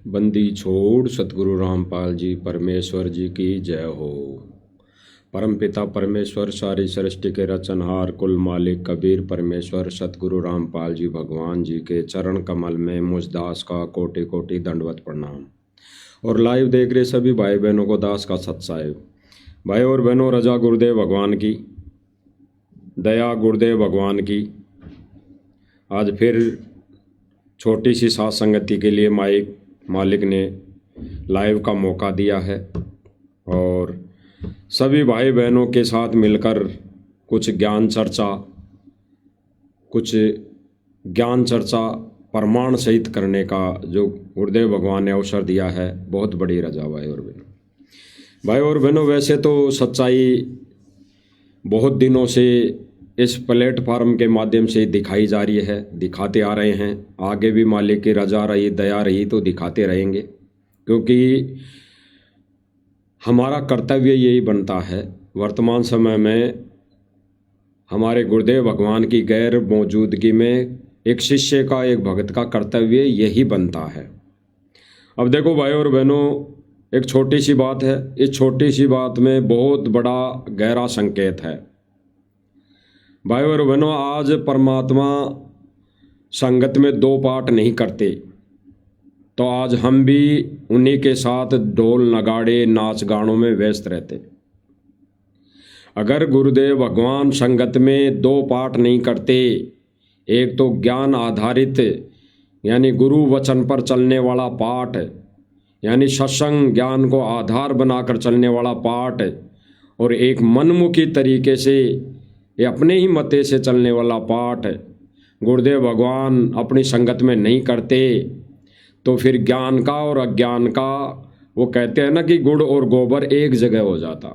बंदी छोड़ सतगुरु रामपाल जी परमेश्वर जी की जय हो। परमपिता परमेश्वर सारी सृष्टि के रचनहार कुल मालिक कबीर परमेश्वर सतगुरु रामपाल जी भगवान जी के चरण कमल में मुझ दास का कोटि कोटि दंडवत प्रणाम। और लाइव देख रहे सभी भाई बहनों को दास का सत्साहिब। भाई और बहनों, रजा गुरुदेव भगवान की, दया गुरुदेव भगवान की। आज फिर छोटी सी साथ संगति के लिए मालिक ने लाइव का मौका दिया है और सभी भाई बहनों के साथ मिलकर कुछ ज्ञान चर्चा प्रमाण सहित करने का जो गुरुदेव भगवान ने अवसर दिया है, बहुत बड़ी रजा भाई और बहनों। वैसे तो सच्चाई बहुत दिनों से इस प्लेटफार्म के माध्यम से दिखाई जा रही है, दिखाते आ रहे हैं। आगे भी मालिक की रजा रही, दया रही तो दिखाते रहेंगे, क्योंकि हमारा कर्तव्य यही बनता है। वर्तमान समय में हमारे गुरुदेव भगवान की गैर मौजूदगी में एक शिष्य का, एक भक्त का कर्तव्य यही बनता है। अब देखो भाई और बहनों, एक छोटी सी बात है, इस छोटी सी बात में बहुत बड़ा गहरा संकेत है। भाई और बहनों, आज परमात्मा संगत में दो पाठ नहीं करते, तो आज हम भी उन्हीं के साथ ढोल नगाड़े नाच गानों में व्यस्त रहते। अगर गुरुदेव भगवान संगत में दो पाठ नहीं करते, एक तो ज्ञान आधारित यानी गुरु वचन पर चलने वाला पाठ, यानी सत्संग ज्ञान को आधार बनाकर चलने वाला पाठ, और एक मनमुखी तरीके से ये अपने ही मते से चलने वाला पाठ गुरुदेव भगवान अपनी संगत में नहीं करते, तो फिर ज्ञान का और अज्ञान का, वो कहते हैं ना कि गुड़ और गोबर एक जगह हो जाता,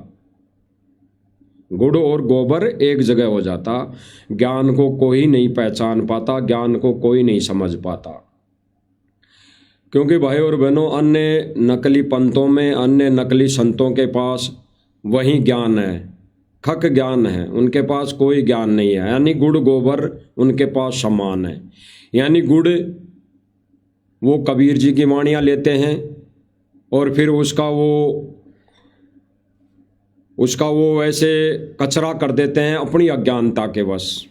गुड़ और गोबर एक जगह हो जाता। ज्ञान को कोई नहीं पहचान पाता, ज्ञान को कोई नहीं समझ पाता, क्योंकि भाई और बहनों, अन्य नकली पंथों में, अन्य नकली संतों के पास वही ज्ञान है, खक ज्ञान है, उनके पास कोई ज्ञान नहीं है। यानी गुड़ गोबर उनके पास समान है। यानी गुड़ वो कबीर जी की वाणियाँ लेते हैं और फिर उसका वो ऐसे कचरा कर देते हैं अपनी अज्ञानता के वश,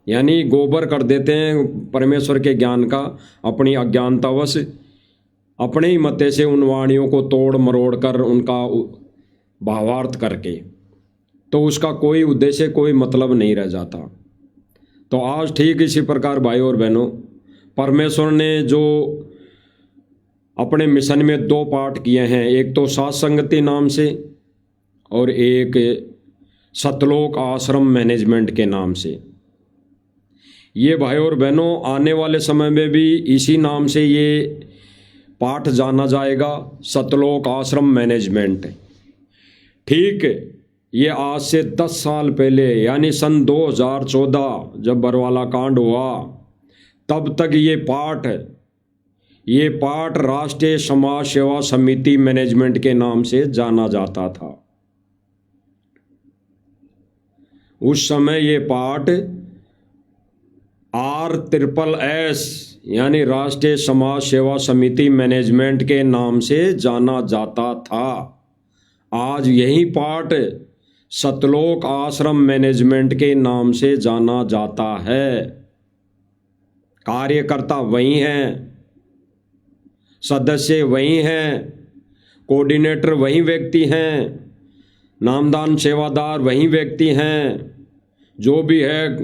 यानी गोबर कर देते हैं परमेश्वर के ज्ञान का अपनी अज्ञानता वश, अपने ही मते से उन वाणियों को तोड़ मरोड़ कर उनका भावार्थ करके, तो उसका कोई उद्देश्य, कोई मतलब नहीं रह जाता। तो आज ठीक इसी प्रकार भाई और बहनों, परमेश्वर ने जो अपने मिशन में दो पाठ किए हैं, एक तो साथ संगति नाम से और एक सतलोक आश्रम मैनेजमेंट के नाम से। ये भाई और बहनों आने वाले समय में भी इसी नाम से ये पाठ जाना जाएगा, सतलोक आश्रम मैनेजमेंट। ठीक, ये आज से 10 साल पहले यानी सन 2014 जब बरवाला कांड हुआ, तब तक ये पाठ राष्ट्रीय समाज सेवा समिति मैनेजमेंट के नाम से जाना जाता था। उस समय ये पाठ RSSS यानी राष्ट्रीय समाज सेवा समिति मैनेजमेंट के नाम से जाना जाता था। आज यही पाठ सतलोक आश्रम मैनेजमेंट के नाम से जाना जाता है। कार्यकर्ता वही हैं, सदस्य वही हैं, कोऑर्डिनेटर वही व्यक्ति हैं, नामदान सेवादार वही व्यक्ति हैं, जो भी है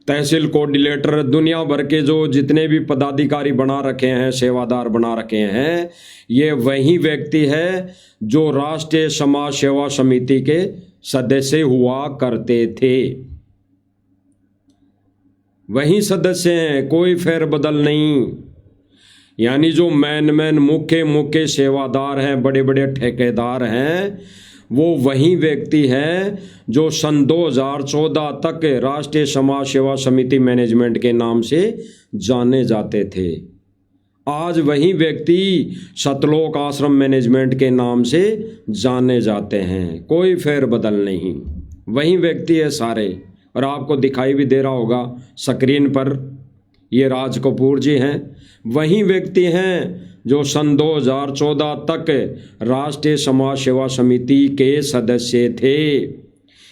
तहसील कोऑर्डिनेटर, दुनिया भर के जो जितने भी पदाधिकारी बना रखे हैं, सेवादार बना रखे हैं, ये वही व्यक्ति है जो राष्ट्रीय समाज सेवा समिति के सदस्य हुआ करते थे। वही सदस्य हैं, कोई फेरबदल नहीं। यानी जो मैन मुख्य सेवादार हैं, बड़े बड़े ठेकेदार हैं, वो वही व्यक्ति हैं जो सन 2014 तक राष्ट्रीय समाज सेवा समिति मैनेजमेंट के नाम से जाने जाते थे। आज वही व्यक्ति सतलोक आश्रम मैनेजमेंट के नाम से जाने जाते हैं, कोई फेरबदल नहीं, वही व्यक्ति है सारे। और आपको दिखाई भी दे रहा होगा स्क्रीन पर ये राज कपूर जी हैं। वही व्यक्ति हैं जो सन 2014 तक राष्ट्रीय समाज सेवा समिति के सदस्य थे।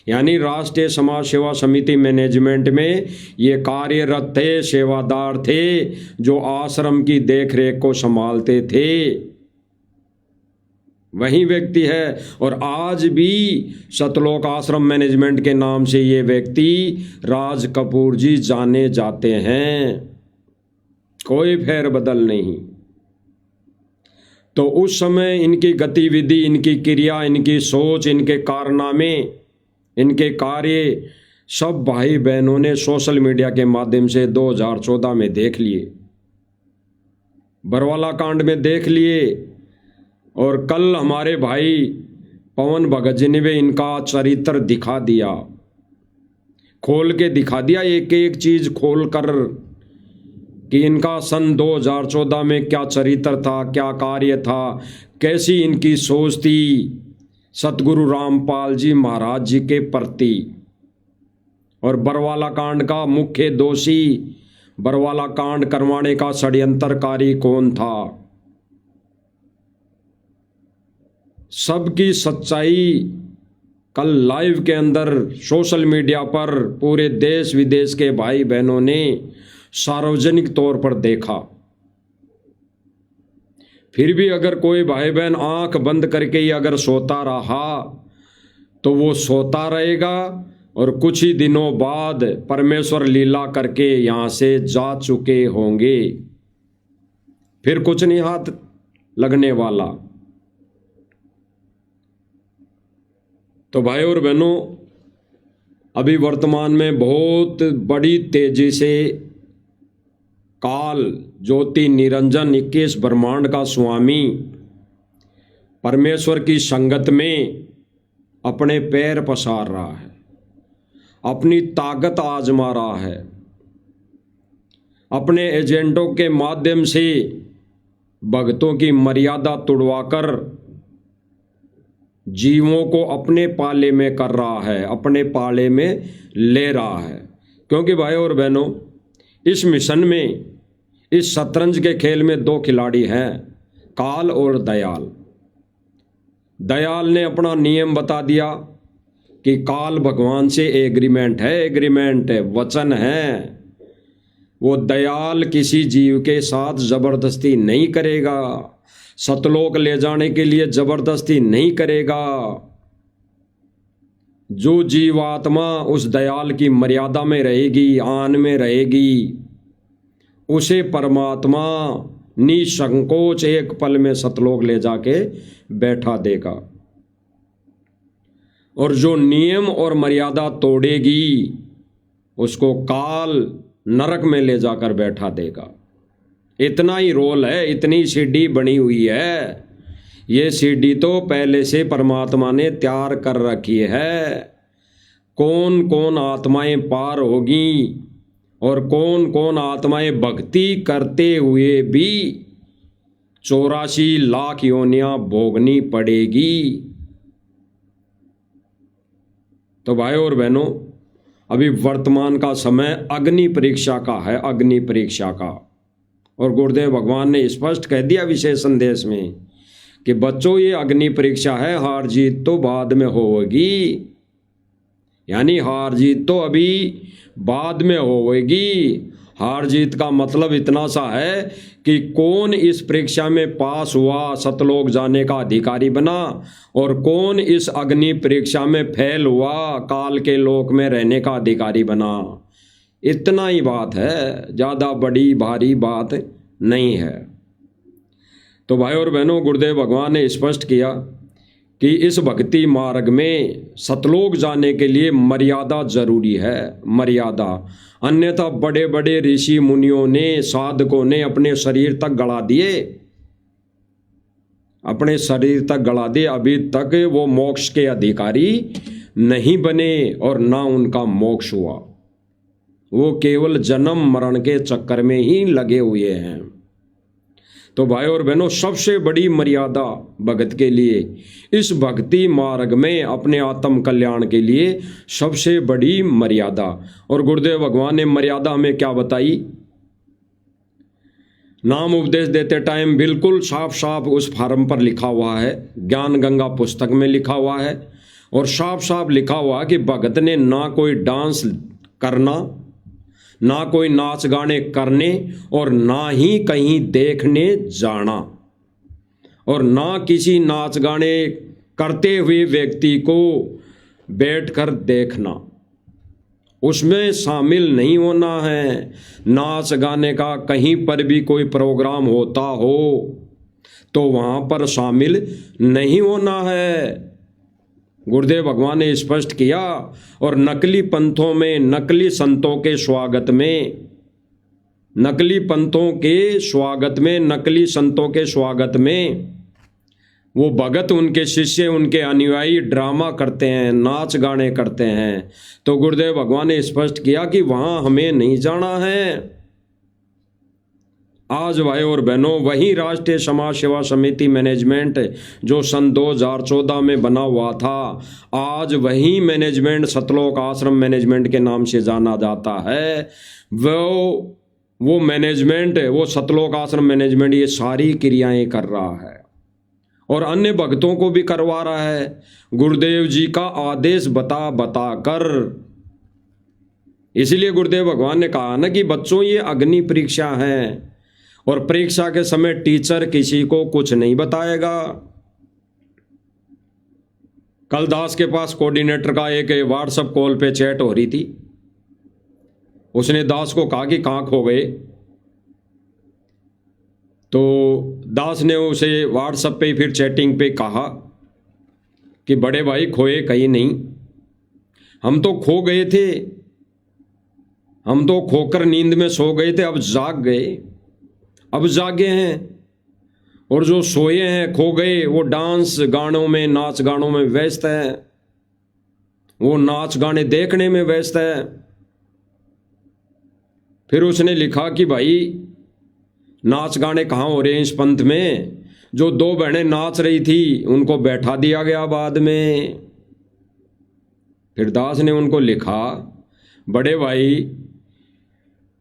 यानी राष्ट्रीय समाज सेवा समिति मैनेजमेंट में ये कार्यरत थे, सेवादार थे, जो आश्रम की देखरेख को संभालते थे। वही व्यक्ति है। और आज भी सतलोक आश्रम मैनेजमेंट के नाम से ये व्यक्ति राज कपूर जी जाने जाते हैं, कोई फेरबदल नहीं। तो उस समय इनकी गतिविधि, इनकी क्रिया, इनकी सोच, इनके कारनामे, इनके कार्य सब भाई बहनों ने सोशल मीडिया के माध्यम से 2014 में देख लिए, बरवाला कांड में देख लिए। और कल हमारे भाई पवन भगत जी ने भी इनका चरित्र दिखा दिया, खोल के दिखा दिया, एक एक चीज खोल कर, कि इनका सन 2014 में क्या चरित्र था, क्या कार्य था, कैसी इनकी सोच थी सतगुरु रामपाल जी महाराज जी के प्रति। और बरवाला कांड का मुख्य दोषी, बरवाला कांड करवाने का षड्यंत्रकारी कौन था, सबकी सच्चाई कल लाइव के अंदर सोशल मीडिया पर पूरे देश विदेश के भाई बहनों ने सार्वजनिक तौर पर देखा। फिर भी अगर कोई भाई बहन आंख बंद करके ही अगर सोता रहा तो वो सोता रहेगा, और कुछ ही दिनों बाद परमेश्वर लीला करके यहां से जा चुके होंगे, फिर कुछ नहीं हाथ लगने वाला। तो भाई और बहनों, अभी वर्तमान में बहुत बड़ी तेजी से काल ज्योति निरंजन 21 ब्रह्मांड का स्वामी परमेश्वर की संगत में अपने पैर पसार रहा है, अपनी ताकत आजमा रहा है, अपने एजेंटों के माध्यम से भक्तों की मर्यादा तुड़वाकर जीवों को अपने पाले में कर रहा है, अपने पाले में ले रहा है। क्योंकि भाई और बहनों, इस मिशन में, इस शतरंज के खेल में दो खिलाड़ी हैं, काल और दयाल। दयाल ने अपना नियम बता दिया कि काल भगवान से एग्रीमेंट है, वचन है। वो दयाल किसी जीव के साथ जबरदस्ती नहीं करेगा, सतलोक ले जाने के लिए जबरदस्ती नहीं करेगा। जो जीवात्मा उस दयाल की मर्यादा में रहेगी, आन में रहेगी, उसे परमात्मा निसंकोच एक पल में सतलोक ले जाके बैठा देगा। और जो नियम और मर्यादा तोड़ेगी उसको काल नरक में ले जाकर बैठा देगा। इतना ही रोल है, इतनी सीढ़ी बनी हुई है। ये सीढ़ी तो पहले से परमात्मा ने तैयार कर रखी है। कौन कौन आत्माएं पार होगी और कौन कौन आत्माएं भक्ति करते हुए भी 84 लाख योनियां भोगनी पड़ेगी। तो भाई और बहनों, अभी वर्तमान का समय अग्नि परीक्षा का है, अग्नि परीक्षा का। और गुरुदेव भगवान ने स्पष्ट कह दिया विशेष संदेश में कि बच्चों, ये अग्नि परीक्षा है, हार जीत तो बाद में होगी। यानी हार जीत तो अभी बाद में होगी। हार जीत का मतलब इतना सा है कि कौन इस परीक्षा में पास हुआ, सतलोक जाने का अधिकारी बना, और कौन इस अग्नि परीक्षा में फेल हुआ, काल के लोक में रहने का अधिकारी बना। इतना ही बात है, ज़्यादा बड़ी भारी बात नहीं है। तो भाई और बहनों, गुरुदेव भगवान ने स्पष्ट किया कि इस भक्ति मार्ग में सतलोक जाने के लिए मर्यादा जरूरी है, मर्यादा। अन्यथा बड़े बड़े ऋषि मुनियों ने, साधकों ने अपने शरीर तक गड़ा दिए, अपने शरीर तक गड़ा दिए, अभी तक वो मोक्ष के अधिकारी नहीं बने और ना उनका मोक्ष हुआ। वो केवल जन्म मरण के चक्कर में ही लगे हुए हैं। तो भाई और बहनों, सबसे बड़ी मर्यादा भगत के लिए, इस भक्ति मार्ग में अपने आत्म कल्याण के लिए सबसे बड़ी मर्यादा। और गुरुदेव भगवान ने मर्यादा हमें क्या बताई नाम उपदेश देते टाइम बिल्कुल साफ साफ उस फार्म पर लिखा हुआ है, ज्ञान गंगा पुस्तक में लिखा हुआ है, और साफ साफ लिखा हुआ कि भगत ने ना कोई डांस करना, ना कोई नाच गाने करने, और ना ही कहीं देखने जाना, और ना किसी नाच गाने करते हुए व्यक्ति को बैठकर देखना, उसमें शामिल नहीं होना है। नाच गाने का कहीं पर भी कोई प्रोग्राम होता हो तो वहाँ पर शामिल नहीं होना है, गुरुदेव भगवान ने स्पष्ट किया। और नकली पंथों में, नकली संतों के स्वागत में, नकली पंथों के स्वागत में, नकली संतों के स्वागत में वो भगत, उनके शिष्य, उनके अनुयायी ड्रामा करते हैं, नाच गाने करते हैं। तो गुरुदेव भगवान ने स्पष्ट किया कि वहां हमें नहीं जाना है। आज भाई और बहनों, वही राष्ट्रीय समाज सेवा समिति मैनेजमेंट जो सन 2014 में बना हुआ था, आज वही मैनेजमेंट सतलोक आश्रम मैनेजमेंट के नाम से जाना जाता है। वो मैनेजमेंट, वो सतलोक आश्रम मैनेजमेंट ये सारी क्रियाएं कर रहा है और अन्य भक्तों को भी करवा रहा है, गुरुदेव जी का आदेश बता बता कर। इसलिए गुरुदेव भगवान ने कहा ना कि बच्चों ये अग्नि परीक्षा है, और परीक्षा के समय टीचर किसी को कुछ नहीं बताएगा। कल दास के पास कोऑर्डिनेटर का एक व्हाट्सएप कॉल पे चैट हो रही थी। उसने दास को कहा कि कहाँ खो गए, तो दास ने उसे व्हाट्सएप पे फिर चैटिंग पे कहा कि बड़े भाई खोए कहीं नहीं, हम तो खो गए थे, हम तो खोकर नींद में सो गए थे, अब जाग गए, अब जागे हैं। और जो सोए हैं, खो गए, वो डांस गानों में, नाच गानों में व्यस्त है, वो नाच गाने देखने में व्यस्त है। फिर उसने लिखा कि भाई नाच गाने कहाँ हो रहे हैं इस पंथ में, जो दो बहनें नाच रही थी उनको बैठा दिया गया बाद में। फिर दास ने उनको लिखा, बड़े भाई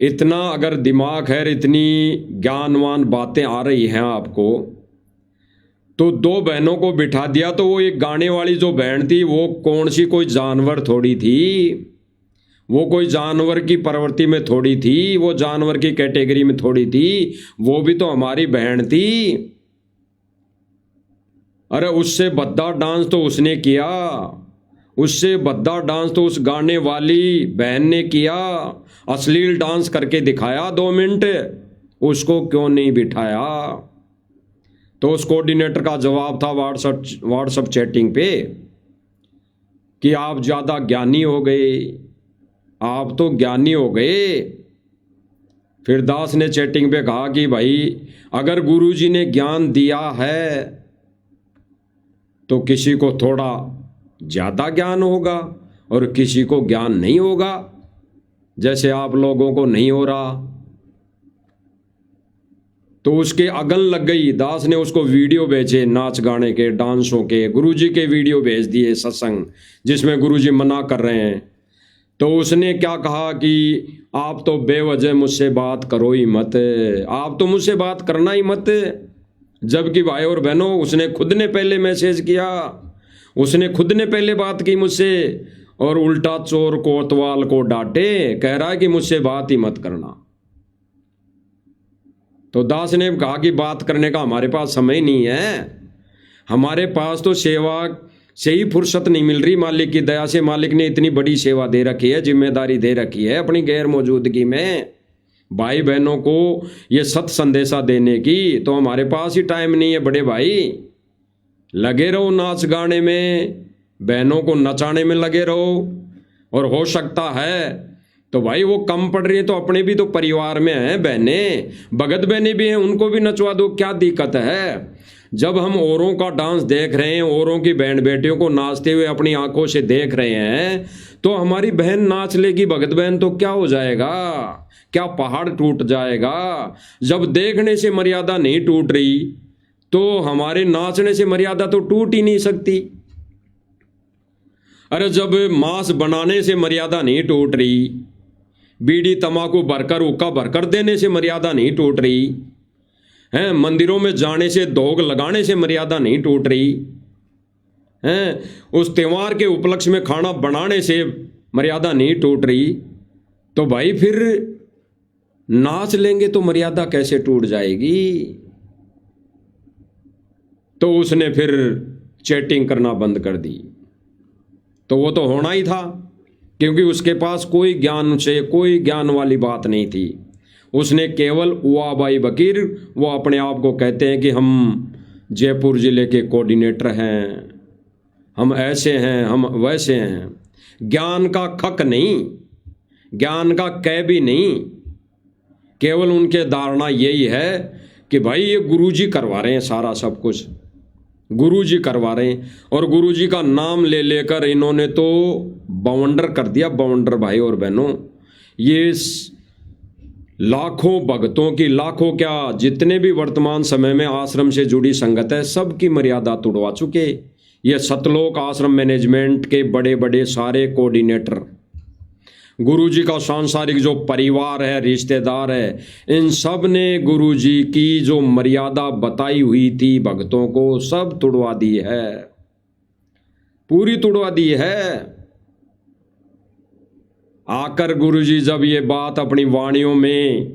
इतना अगर दिमाग है, इतनी ज्ञानवान बातें आ रही हैं आपको, तो दो बहनों को बिठा दिया तो वो एक गाने वाली जो बहन थी वो कौन सी कोई जानवर थोड़ी थी, वो कोई जानवर की प्रवृत्ति में थोड़ी थी, वो जानवर की कैटेगरी में थोड़ी थी, वो भी तो हमारी बहन थी। अरे उससे भद्दा डांस तो उसने किया, उससे भद्दा डांस तो उस गाने वाली बहन ने किया, अश्लील डांस करके दिखाया 2 मिनट, उसको क्यों नहीं बिठाया। तो उस कोऑर्डिनेटर का जवाब था व्हाट्सएप चैटिंग पे कि आप ज़्यादा ज्ञानी हो गए, आप तो ज्ञानी हो गए। फिर दास ने चैटिंग पे कहा कि भाई अगर गुरुजी ने ज्ञान दिया है तो किसी को थोड़ा ज़्यादा ज्ञान होगा और किसी को ज्ञान नहीं होगा, जैसे आप लोगों को नहीं हो रहा। तो उसके अगल लग गई। दास ने उसको वीडियो भेजे नाच गाने के, डांसों के, गुरुजी के वीडियो भेज दिए सत्संग जिसमें गुरुजी मना कर रहे हैं। तो उसने क्या कहा कि आप तो बेवजह मुझसे बात करो ही मत, आप तो मुझसे बात करना ही मत। जबकि भाई और बहनों, उसने खुद ने पहले मैसेज किया, उसने खुद ने पहले बात की मुझसे, और उल्टा चोर कोतवाल को डांटे, कह रहा है कि मुझसे बात ही मत करना। तो दास ने कहा कि बात करने का हमारे पास समय नहीं है, हमारे पास तो सेवा से ही फुर्सत नहीं मिल रही। मालिक की दया से मालिक ने इतनी बड़ी सेवा दे रखी है, जिम्मेदारी दे रखी है अपनी गैर मौजूदगी में भाई बहनों को ये सत संदेशा देने की, तो हमारे पास ही टाइम नहीं है। बड़े भाई लगे रहो नाच गाने में, बहनों को नचाने में लगे रहो, और हो सकता है तो भाई वो कम पड़ रही है तो अपने भी तो परिवार में हैं बहनें, भगत बहनें भी हैं, उनको भी नचवा दो, क्या दिक्कत है। जब हम औरों का डांस देख रहे हैं, औरों की बहन बेटियों को नाचते हुए अपनी आंखों से देख रहे हैं, तो हमारी बहन नाच लेगी भगत बहन तो क्या हो जाएगा, क्या पहाड़ टूट जाएगा। जब देखने से मर्यादा नहीं टूट रही तो हमारे नाचने से मर्यादा तो टूट ही नहीं सकती। अरे जब मांस बनाने से मर्यादा नहीं टूट रही, बीड़ी तंबाकू भरकर हुक्का भरकर देने से मर्यादा नहीं टूट रही, हैं। मंदिरों में जाने से, भोग लगाने से मर्यादा नहीं टूट रही हैं। उस त्योहार के उपलक्ष्य में खाना बनाने से मर्यादा नहीं टूट रही, तो भाई फिर नाच लेंगे तो मर्यादा कैसे टूट जाएगी। तो उसने फिर चैटिंग करना बंद कर दी। तो वो तो होना ही था, क्योंकि उसके पास कोई ज्ञान से, कोई ज्ञान वाली बात नहीं थी। उसने केवल वाह भाई बकीर, वो अपने आप को कहते हैं कि हम जयपुर जिले के कोऑर्डिनेटर हैं, हम ऐसे हैं, हम वैसे हैं। ज्ञान का खक नहीं, ज्ञान का कै भी नहीं, केवल उनके धारणा यही है कि भाई ये गुरुजी करवा रहे हैं सारा सब कुछ, गुरुजी करवा रहे हैं। और गुरुजी का नाम ले लेकर इन्होंने तो बवंडर कर दिया, बवंडर भाई और बहनों। ये लाखों भक्तों की, लाखों क्या, जितने भी वर्तमान समय में आश्रम से जुड़ी संगत है, सबकी मर्यादा तोड़वा चुके। ये सतलोक आश्रम मैनेजमेंट के बड़े बड़े सारे कोऑर्डिनेटर, गुरुजी का सांसारिक जो परिवार है, रिश्तेदार है, इन सब ने गुरुजी की जो मर्यादा बताई हुई थी भक्तों को, सब तुड़वा दी है, पूरी तुड़वा दी है। आकर गुरुजी जब ये बात अपनी वाणियों में,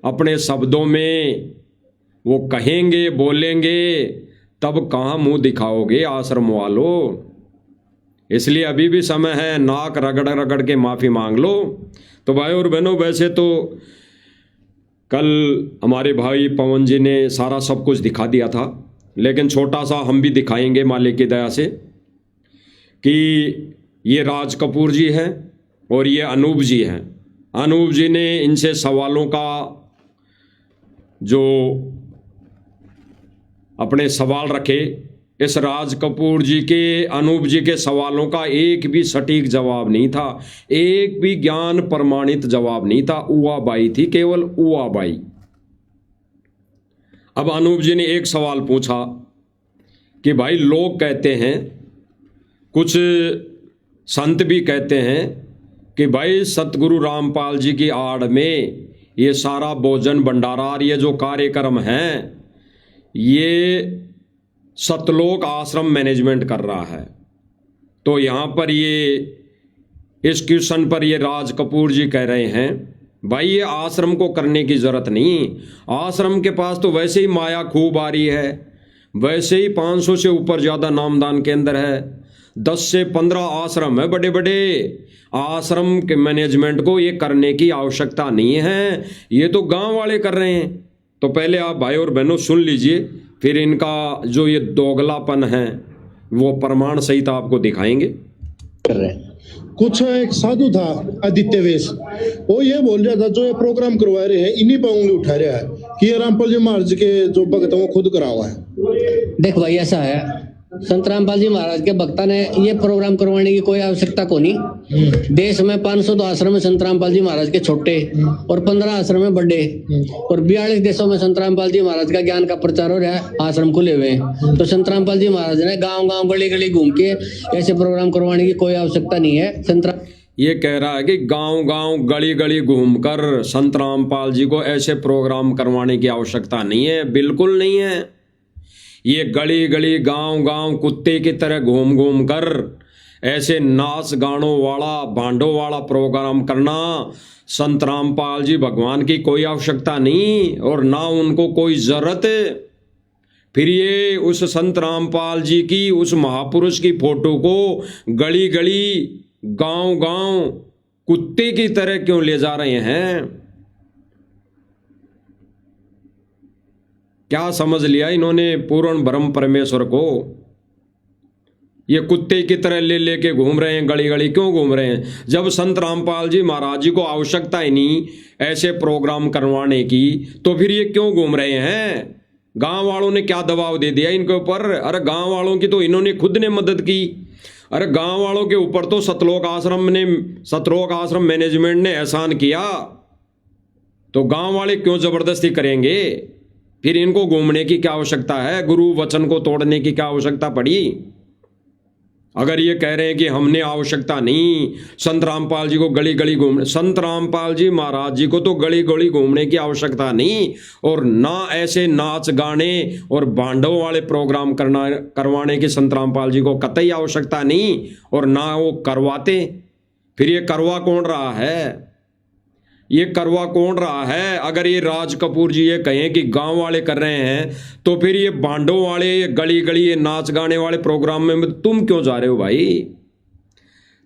अपने शब्दों में वो कहेंगे, बोलेंगे, तब कहाँ मुंह दिखाओगे आश्रम वालों। इसलिए अभी भी समय है, नाक रगड़ रगड़ के माफ़ी मांग लो। तो भाई और बहनों, वैसे तो कल हमारे भाई पवन जी ने सारा सब कुछ दिखा दिया था, लेकिन छोटा सा हम भी दिखाएंगे मालिक की दया से कि ये राज कपूर जी हैं और ये अनूप जी हैं। अनूप जी ने इनसे सवालों का जो अपने सवाल रखे, इस राज कपूर जी के, अनूप जी के सवालों का एक भी सटीक जवाब नहीं था, एक भी ज्ञान प्रमाणित जवाब नहीं था। उआ बाई थी, केवल उआ बाई। अब अनूप जी ने एक सवाल पूछा कि भाई लोग कहते हैं, कुछ संत भी कहते हैं कि भाई सतगुरु रामपाल जी की आड़ में ये सारा भोजन भंडारा, ये जो कार्यक्रम हैं, ये सतलोक आश्रम मैनेजमेंट कर रहा है। तो यहाँ पर ये इस क्वेश्चन पर ये राज कपूर जी कह रहे हैं, भाई ये आश्रम को करने की ज़रूरत नहीं, आश्रम के पास तो वैसे ही माया खूब आ रही है, वैसे ही 500 से ऊपर ज़्यादा नामदान केंद्र है, 10 से 15 आश्रम है बड़े बड़े। आश्रम के मैनेजमेंट को ये करने की आवश्यकता नहीं है, ये तो गांव वाले कर रहे हैं। तो पहले आप भाई और बहनों सुन लीजिए, फिर इनका जो ये दोगलापन है वो प्रमाण सहित आपको दिखाएंगे। कर रहे हैं। कुछ एक साधु था आदित्य वेश, वो ये बोल रहा था जो ये प्रोग्राम करवा रहे हैं इन्हीं पर उंगली उठा रहा है कि ये रामपाल जी महाराज के जो भक्त हैं वो खुद करा हुआ है। देख भाई, ऐसा है, संत रामपाल जी महाराज के भक्ता ने ये प्रोग्राम करवाने की कोई आवश्यकता को नहीं। देश में 502 आश्रम में संत रामपाल जी महाराज के छोटे और 15 आश्रम में बड़े, और 42 देशों में संत रामपाल जी महाराज का ज्ञान का प्रचार हो रहा है, आश्रम खुले हुए हैं। तो संत रामपाल जी महाराज ने गांव-गांव, गली-गली घूम के ऐसे प्रोग्राम करवाने की कोई आवश्यकता नहीं है। ये कह रहा है कि गांव-गांव, गली-गली घूमकर संत रामपाल जी को ऐसे प्रोग्राम करवाने की आवश्यकता नहीं है, बिल्कुल नहीं है। ये गली गली, गांव गांव, कुत्ते की तरह घूम घूम कर ऐसे नाच गानों वाला, भांडों वाला प्रोग्राम करना संत रामपाल जी भगवान की कोई आवश्यकता नहीं, और ना उनको कोई जरूरत। फिर ये उस संत रामपाल जी की, उस महापुरुष की फोटो को गली गली, गांव गांव, कुत्ते की तरह क्यों ले जा रहे हैं? क्या समझ लिया इन्होंने पूर्ण ब्रह्म परमेश्वर को? ये कुत्ते की तरह ले लेके घूम रहे हैं, गली गली क्यों घूम रहे हैं? जब संत रामपाल जी महाराज जी को आवश्यकता ही नहीं ऐसे प्रोग्राम करवाने की, तो फिर ये क्यों घूम रहे हैं? गांव वालों ने क्या दबाव दे दिया इनके ऊपर? अरे गांव वालों की तो इन्होंने खुद ने मदद की। अरे गांव वालों के ऊपर तो सतलोक आश्रम मैनेजमेंट ने एहसान किया, तो गांव वाले क्यों जबरदस्ती करेंगे? फिर इनको घूमने की क्या आवश्यकता है? गुरु वचन को तोड़ने की क्या आवश्यकता पड़ी? अगर ये कह रहे हैं कि हमने आवश्यकता नहीं संत रामपाल जी को गली गली घूमने, संत रामपाल जी महाराज जी को तो गली गली घूमने की आवश्यकता नहीं, और ना ऐसे नाच गाने और भांडों वाले प्रोग्राम करवाने की संत रामपाल जी को कतई आवश्यकता नहीं, और ना वो करवाते। फिर ये करवा कौन रहा है? ये करवा कौन रहा है? अगर ये राज कपूर जी ये कहें कि गांव वाले कर रहे हैं, तो फिर ये बांडों वाले, ये गली गली, ये नाच गाने वाले प्रोग्राम में तुम क्यों जा रहे हो भाई?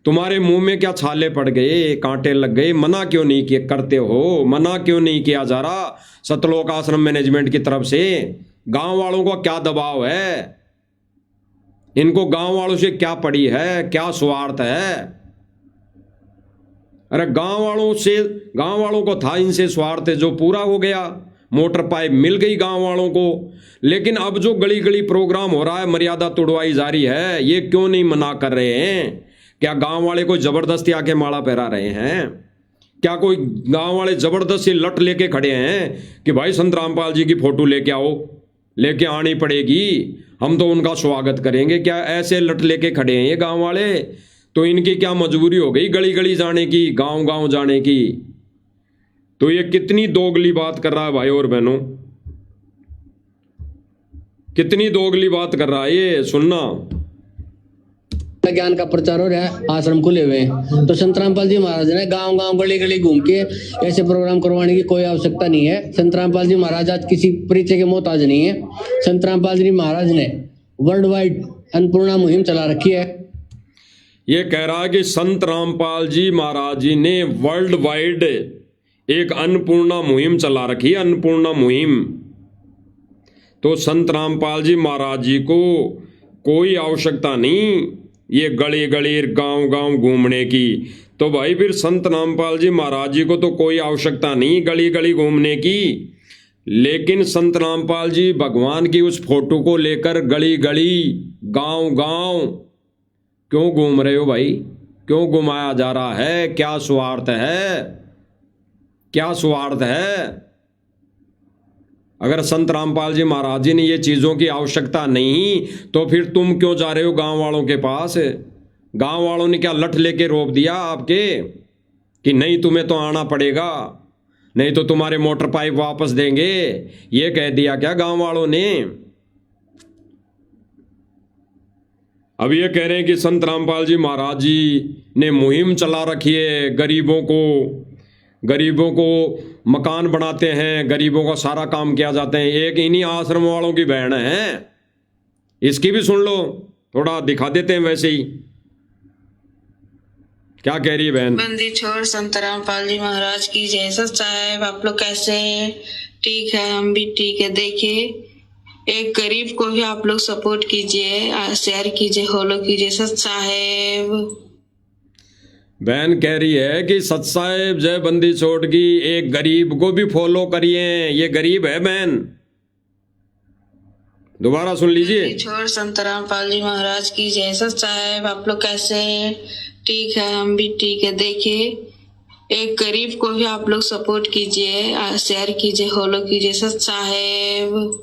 तुम्हारे मुंह में क्या छाले पड़ गए, कांटे लग गए? मना क्यों नहीं किया करते हो? मना क्यों नहीं किया जा रहा सतलोक आश्रम मैनेजमेंट की तरफ से? गांव वालों का क्या दबाव है? इनको गांव वालों से क्या पड़ी है? क्या स्वार्थ है? अरे गांव वालों को था इनसे स्वार्थ जो पूरा हो गया, मोटर पाइप मिल गई गांव वालों को। लेकिन अब जो गली गली प्रोग्राम हो रहा है, मर्यादा तोड़वाई जारी है, ये क्यों नहीं मना कर रहे हैं? क्या गांव वाले कोई जबरदस्ती आके माला पहरा रहे हैं? क्या कोई गांव वाले जबरदस्ती लट लेके खड़े हैं कि भाई संत रामपाल जी की फोटो लेके आओ? लेके आनी पड़ेगी, हम तो उनका स्वागत करेंगे। क्या ऐसे लट लेके खड़े हैं ये गांव वाले? तो इनकी क्या मजबूरी हो गई गली गली जाने की, गांव गांव जाने की? तो ये कितनी दोगली बात कर रहा है भाई और बहनों, कितनी दोगली बात कर रहा है ये, सुनना। ज्ञान का प्रचार हो रहा है, आश्रम खुले हुए हैं, तो संत रामपाल जी महाराज ने गांव गांव गली गली घूम के ऐसे प्रोग्राम करवाने की कोई आवश्यकता नहीं है। संत रामपाल जी महाराज आज किसी परिचय के मोहताज नहीं है। संत रामपाल जी महाराज ने वर्ल्ड वाइड अन्नपूर्णा मुहिम चला रखी है। ये कह रहा है कि संत रामपाल जी महाराज जी ने वर्ल्ड वाइड एक अन्नपूर्णा मुहिम चला रखी है, अन्नपूर्णा मुहिम। तो संत रामपाल जी महाराज जी को कोई आवश्यकता नहीं ये गली गली गांव गांव घूमने की। तो भाई फिर संत रामपाल जी महाराज जी को तो कोई आवश्यकता नहीं गली गली घूमने की, लेकिन संत रामपाल जी भगवान की उस फोटो को लेकर गली गली गांव गांव क्यों घूम रहे हो भाई? क्यों घुमाया जा रहा है? क्या स्वार्थ है? क्या स्वार्थ है? अगर संत रामपाल जी महाराज जी ने ये चीजों की आवश्यकता नहीं, तो फिर तुम क्यों जा रहे हो गांव वालों के पास? गांव वालों ने क्या लठ लेके रोक दिया आपके कि नहीं तुम्हें तो आना पड़ेगा, नहीं तो तुम्हारे मोटर पाइप वापस देंगे? ये कह दिया क्या गांव वालों ने? अब ये कह रहे हैं कि संत रामपाल जी महाराज जी ने मुहिम चला रखी है, गरीबों को मकान बनाते हैं, गरीबों का सारा काम किया जाते हैं। एक इन्हीं आश्रम वालों की बहन है, इसकी भी सुन लो, थोड़ा दिखा देते हैं वैसे ही क्या कह रही है बहन। बंदी छोड़ संत रामपाल जी महाराज की जय। सच साहब आप लोग कैसे हैं? ठीक है, हम भी ठीक है। देखिए एक गरीब को भी आप लोग सपोर्ट कीजिए, शेयर कीजिए, फॉलो कीजिए। सच साहेब बहन कह रही है कि सच साहेब जय बंदी छोड़ की, एक गरीब को भी फॉलो करिए। ये गरीब है बहन, दोबारा सुन लीजिए। छोड़ संत रामपाल जी महाराज की जय। सच साहेब आप लोग कैसे हैं? ठीक है, हम भी ठीक है। देखिए एक गरीब को भी आप लोग सपोर्ट कीजिए, शेयर कीजिए, फॉलो कीजिए। सच साहेब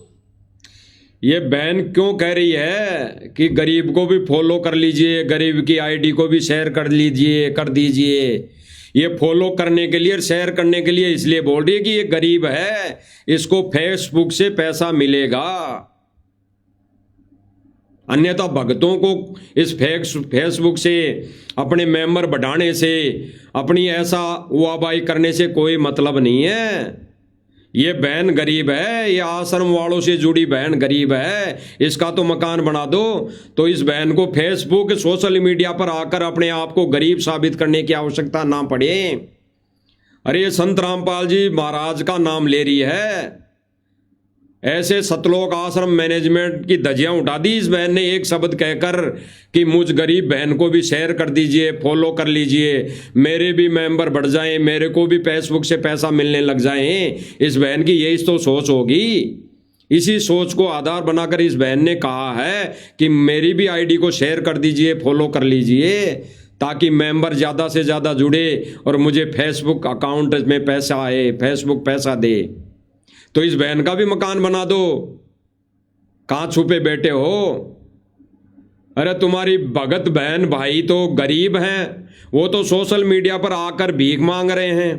ये बहन क्यों कह रही है कि गरीब को भी फॉलो कर लीजिए, गरीब की आईडी को भी शेयर कर लीजिए, कर दीजिए? ये फॉलो करने के लिए, शेयर करने के लिए इसलिए बोल रही है कि ये गरीब है, इसको फेसबुक से पैसा मिलेगा। अन्यथा भक्तों को इस फेसबुक से, अपने मेंबर बढ़ाने से, अपनी ऐसा वाहवाही करने से कोई मतलब नहीं है। ये बहन गरीब है, ये आश्रम वालों से जुड़ी बहन गरीब है, इसका तो मकान बना दो। तो इस बहन को फेसबुक, सोशल मीडिया पर आकर अपने आप को गरीब साबित करने की आवश्यकता ना पड़े। अरे ये संत रामपाल जी महाराज का नाम ले रही है, ऐसे सतलोक आश्रम मैनेजमेंट की धज्जियां उठा दी इस बहन ने एक शब्द कहकर कि मुझ गरीब बहन को भी शेयर कर दीजिए, फॉलो कर लीजिए, मेरे भी मेंबर बढ़ जाएं, मेरे को भी फेसबुक से पैसा मिलने लग जाएं। इस बहन की यही तो सोच होगी। इसी सोच को आधार बनाकर इस बहन ने कहा है कि मेरी भी आईडी को शेयर कर दीजिए, फॉलो कर लीजिए, ताकि मेंबर ज़्यादा से ज़्यादा जुड़े और मुझे फेसबुक अकाउंट में पैसा आए, फेसबुक पैसा दे। तो इस बहन का भी मकान बना दो, कहाँ छुपे बैठे हो? अरे तुम्हारी भगत बहन भाई तो गरीब हैं, वो तो सोशल मीडिया पर आकर भीख मांग रहे हैं।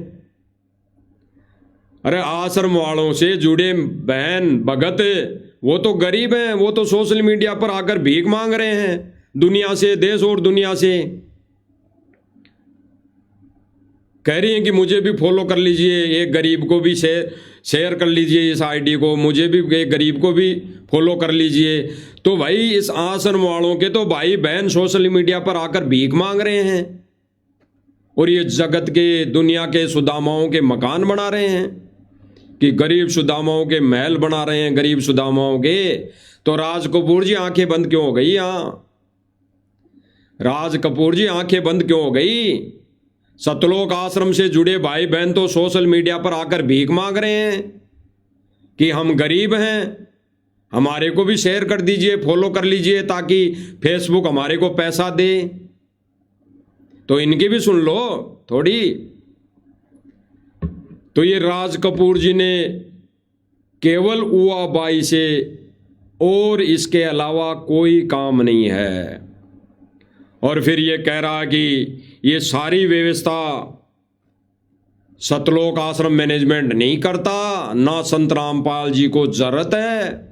अरे आश्रम वालों से जुड़े बहन भगत वो तो गरीब हैं, वो तो सोशल मीडिया पर आकर भीख मांग रहे हैं दुनिया से, देश और दुनिया से। कह रही हैं कि मुझे भी फॉलो कर लीजिए, एक गरीब को भी शेयर कर लीजिए इस आईडी को, मुझे भी एक गरीब को भी फॉलो कर लीजिए। तो भाई इस आश्रम वालों के तो भाई बहन सोशल मीडिया पर आकर भीख मांग रहे हैं और ये जगत के दुनिया के सुदामाओं के मकान बना रहे हैं कि गरीब सुदामाओं के महल बना रहे हैं, गरीब सुदामाओं के। तो राज कपूर जी आंखें बंद क्यों हो गई? यहां राज कपूर जी आंखें बंद क्यों हो गई? सतलोक आश्रम से जुड़े भाई बहन तो सोशल मीडिया पर आकर भीख मांग रहे हैं कि हम गरीब हैं, हमारे को भी शेयर कर दीजिए, फॉलो कर लीजिए ताकि फेसबुक हमारे को पैसा दे। तो इनकी भी सुन लो थोड़ी। तो ये राज कपूर जी ने केवल उआबाई से और इसके अलावा कोई काम नहीं है। और फिर ये कह रहा कि ये सारी व्यवस्था सतलोक आश्रम मैनेजमेंट नहीं करता, ना संत रामपाल जी को जरूरत है।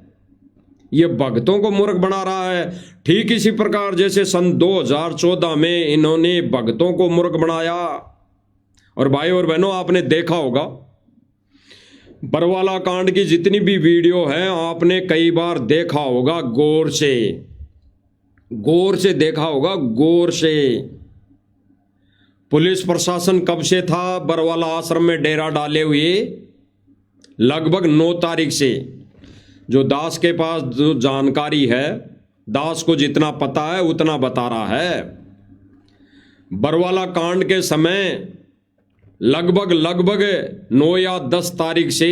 ये भक्तों को मूर्ख बना रहा है, ठीक इसी प्रकार जैसे सन 2014 में इन्होंने भक्तों को मूर्ख बनाया। और भाई और बहनों आपने देखा होगा बरवाला कांड की जितनी भी वीडियो है आपने कई बार देखा होगा, गौर से देखा होगा, गौर से। पुलिस प्रशासन कब से था बरवाला आश्रम में डेरा डाले हुए? लगभग 9 तारीख से। जो दास के पास जो जानकारी है, दास को जितना पता है उतना बता रहा है। बरवाला कांड के समय लगभग 9 या 10 तारीख से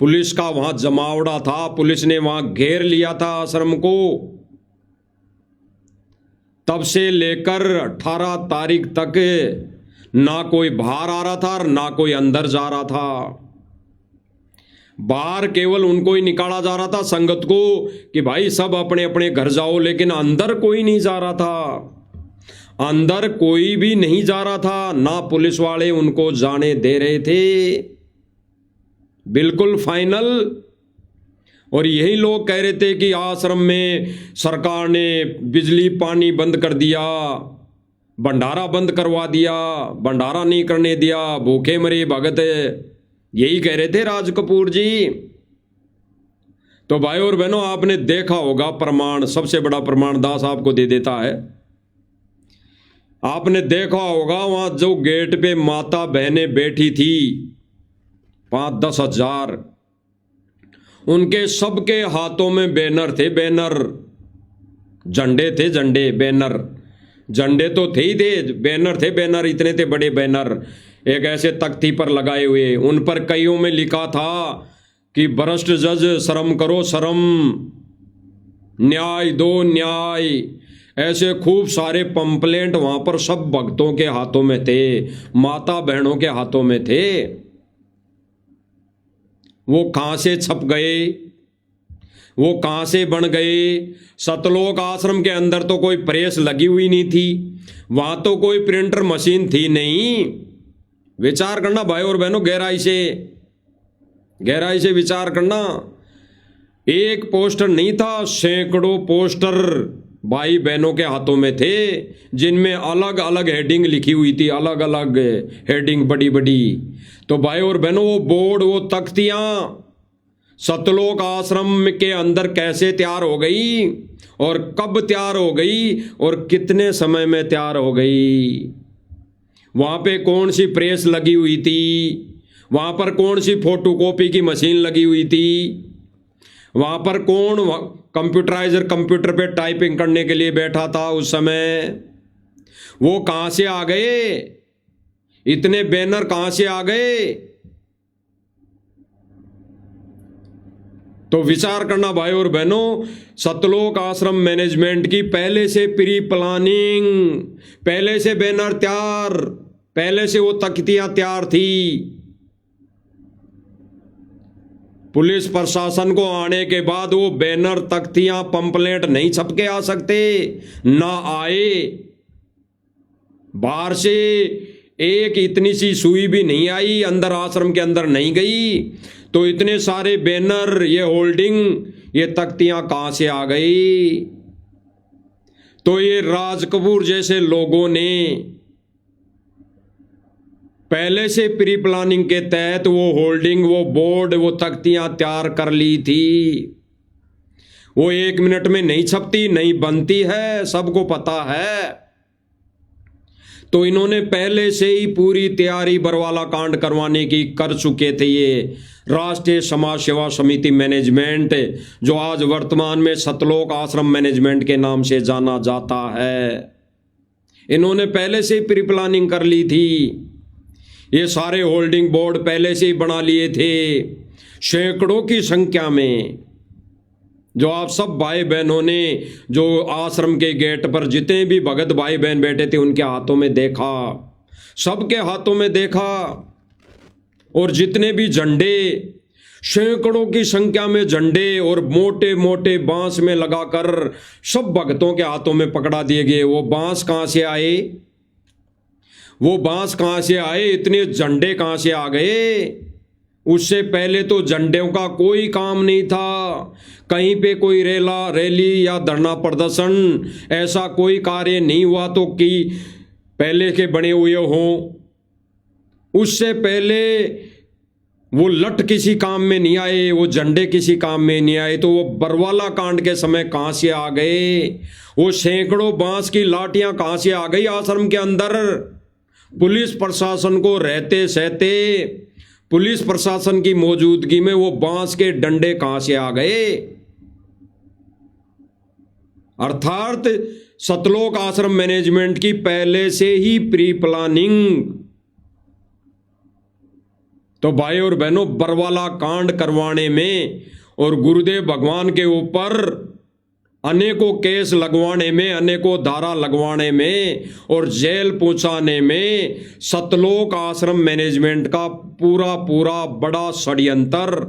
पुलिस का वहां जमावड़ा था, पुलिस ने वहां घेर लिया था आश्रम को। तब से लेकर 18 तारीख तक ना कोई बाहर आ रहा था और ना कोई अंदर जा रहा था। बाहर केवल उनको ही निकाला जा रहा था, संगत को, कि भाई सब अपने अपने घर जाओ, लेकिन अंदर कोई नहीं जा रहा था। अंदर कोई भी नहीं जा रहा था, ना पुलिस वाले उनको जाने दे रहे थे, बिल्कुल फाइनल। और यही लोग कह रहे थे कि आश्रम में सरकार ने बिजली पानी बंद कर दिया, भंडारा बंद करवा दिया, भंडारा नहीं करने दिया, भूखे मरे भगत, यही कह रहे थे राज कपूर जी। तो भाई और बहनों आपने देखा होगा प्रमाण, सबसे बड़ा प्रमाण दास आपको दे देता है। आपने देखा होगा वहां जो गेट पे माता बहनें बैठी थी 5-10 हजार, उनके सबके हाथों में बैनर थे, बैनर, झंडे थे, झंडे, बैनर, झंडे तो थे ही थे, बैनर थे, बैनर इतने थे बड़े बैनर, एक ऐसे तख्ती पर लगाए हुए। उन पर कईयों में लिखा था कि भ्रष्ट जज शर्म करो शर्म, न्याय दो न्याय। ऐसे खूब सारे पंपलेंट वहां पर सब भक्तों के हाथों में थे, माता बहनों के हाथों में थे। वो कहां से छप गए, वो कहां से बन गए? सतलोक आश्रम के अंदर तो कोई प्रेस लगी हुई नहीं थी, वहां तो कोई प्रिंटर मशीन थी नहीं। विचार करना भाई और बहनों, गहराई से विचार करना। एक पोस्टर नहीं था, सैकड़ों पोस्टर भाई बहनों के हाथों में थे, जिनमें अलग अलग हेडिंग लिखी हुई थी, अलग अलग हेडिंग बड़ी बड़ी। तो भाई और बहनों वो बोर्ड, वो तख्तियां सतलोक आश्रम के अंदर कैसे तैयार हो गई और कब तैयार हो गई और कितने समय में तैयार हो गई? वहां पे कौन सी प्रेस लगी हुई थी? वहां पर कौन सी फोटोकॉपी की मशीन लगी हुई थी? वहां पर कौन कंप्यूटर पे टाइपिंग करने के लिए बैठा था उस समय? वो कहां से आ गए? इतने बैनर कहां से आ गए? तो विचार करना भाई और बहनों, सतलोक आश्रम मैनेजमेंट की पहले से प्री प्लानिंग, पहले से बैनर तैयार, पहले से वो तख्तियां तैयार थी। पुलिस प्रशासन को आने के बाद वो बैनर, तख्तियां, पंपलेट नहीं छप के आ सकते, ना आए। बाहर से एक इतनी सी सुई भी नहीं आई, अंदर आश्रम के अंदर नहीं गई, तो इतने सारे बैनर, ये होल्डिंग, ये तख्तियां कहां से आ गई? तो ये राज कपूर जैसे लोगों ने पहले से प्री प्लानिंग के तहत वो होल्डिंग, वो बोर्ड, वो तख्तियां तैयार कर ली थी। वो 1 मिनट में नहीं छपती, नहीं बनती है, सबको पता है। तो इन्होंने पहले से ही पूरी तैयारी बरवाला कांड करवाने की कर चुके थे। ये राष्ट्रीय समाज सेवा समिति मैनेजमेंट, जो आज वर्तमान में सतलोक आश्रम मैनेजमेंट के नाम से जाना जाता है, इन्होंने पहले से ही प्री प्लानिंग कर ली थी। ये सारे होल्डिंग बोर्ड पहले से ही बना लिए थे, सैकड़ों की संख्या में। जो आप सब भाई बहनों ने जो आश्रम के गेट पर जितने भी भगत भाई बहन बैठे थे उनके हाथों में देखा, सबके हाथों में देखा। और जितने भी झंडे, सैकड़ों की संख्या में झंडे और मोटे मोटे बांस में लगाकर सब भगतों के हाथों में पकड़ा दिए गए। वो बांस कहां से आए? वो बांस कहां से आए? इतने झंडे कहां से आ गए? उससे पहले तो झंडों का कोई काम नहीं था। कहीं पे कोई रैली या धरना प्रदर्शन, ऐसा कोई कार्य नहीं हुआ तो कि पहले के बने हुए हों। उससे पहले वो लठ किसी काम में नहीं आए, वो झंडे किसी काम में नहीं आए। तो वो बरवाला कांड के समय कहां से आ गए? वो सैकड़ों बांस की लाठियां कहां से आ गई आश्रम के अंदर? पुलिस प्रशासन को रहते सहते, पुलिस प्रशासन की मौजूदगी में वो बांस के डंडे कहां से आ गए? अर्थात सतलोक आश्रम मैनेजमेंट की पहले से ही प्री प्लानिंग। तो भाई और बहनों, बरवाला कांड करवाने में और गुरुदेव भगवान के ऊपर अनेकों केस लगवाने में, अनेकों धारा लगवाने में और जेल पहुंचाने में सतलोक आश्रम मैनेजमेंट का पूरा पूरा बड़ा षड्यंत्र।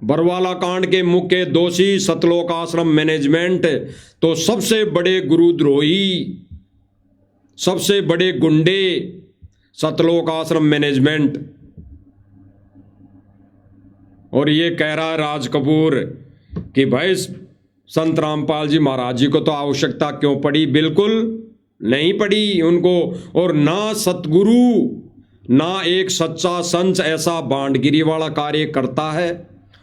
बरवाला कांड के मुख्य दोषी सतलोक आश्रम मैनेजमेंट, तो सबसे बड़े गुरुद्रोही, सबसे बड़े गुंडे सतलोक आश्रम मैनेजमेंट। और ये कह रहा है राज कपूर कि भाई संत रामपाल जी महाराज जी को तो आवश्यकता क्यों पड़ी? बिल्कुल नहीं पड़ी उनको। और ना सतगुरु, ना एक सच्चा संत ऐसा बांटगिरी वाला कार्य करता है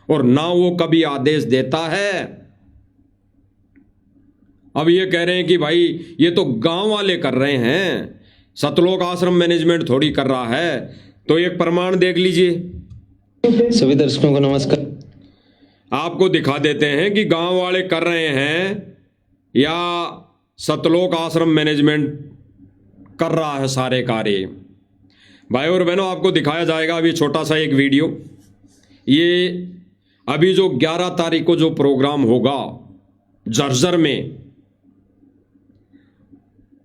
और ना वो कभी आदेश देता है। अब ये कह रहे हैं कि भाई ये तो गांव वाले कर रहे हैं, सतलोक आश्रम मैनेजमेंट थोड़ी कर रहा है। तो एक प्रमाण देख लीजिए। सभी दर्शकों को नमस्कार। आपको दिखा देते हैं कि गांव वाले कर रहे हैं या सतलोक आश्रम मैनेजमेंट कर रहा है सारे कार्य। भाई और बहनों, आपको दिखाया जाएगा अभी छोटा सा एक वीडियो। ये अभी जो 11 तारीख को जो प्रोग्राम होगा झज्जर में,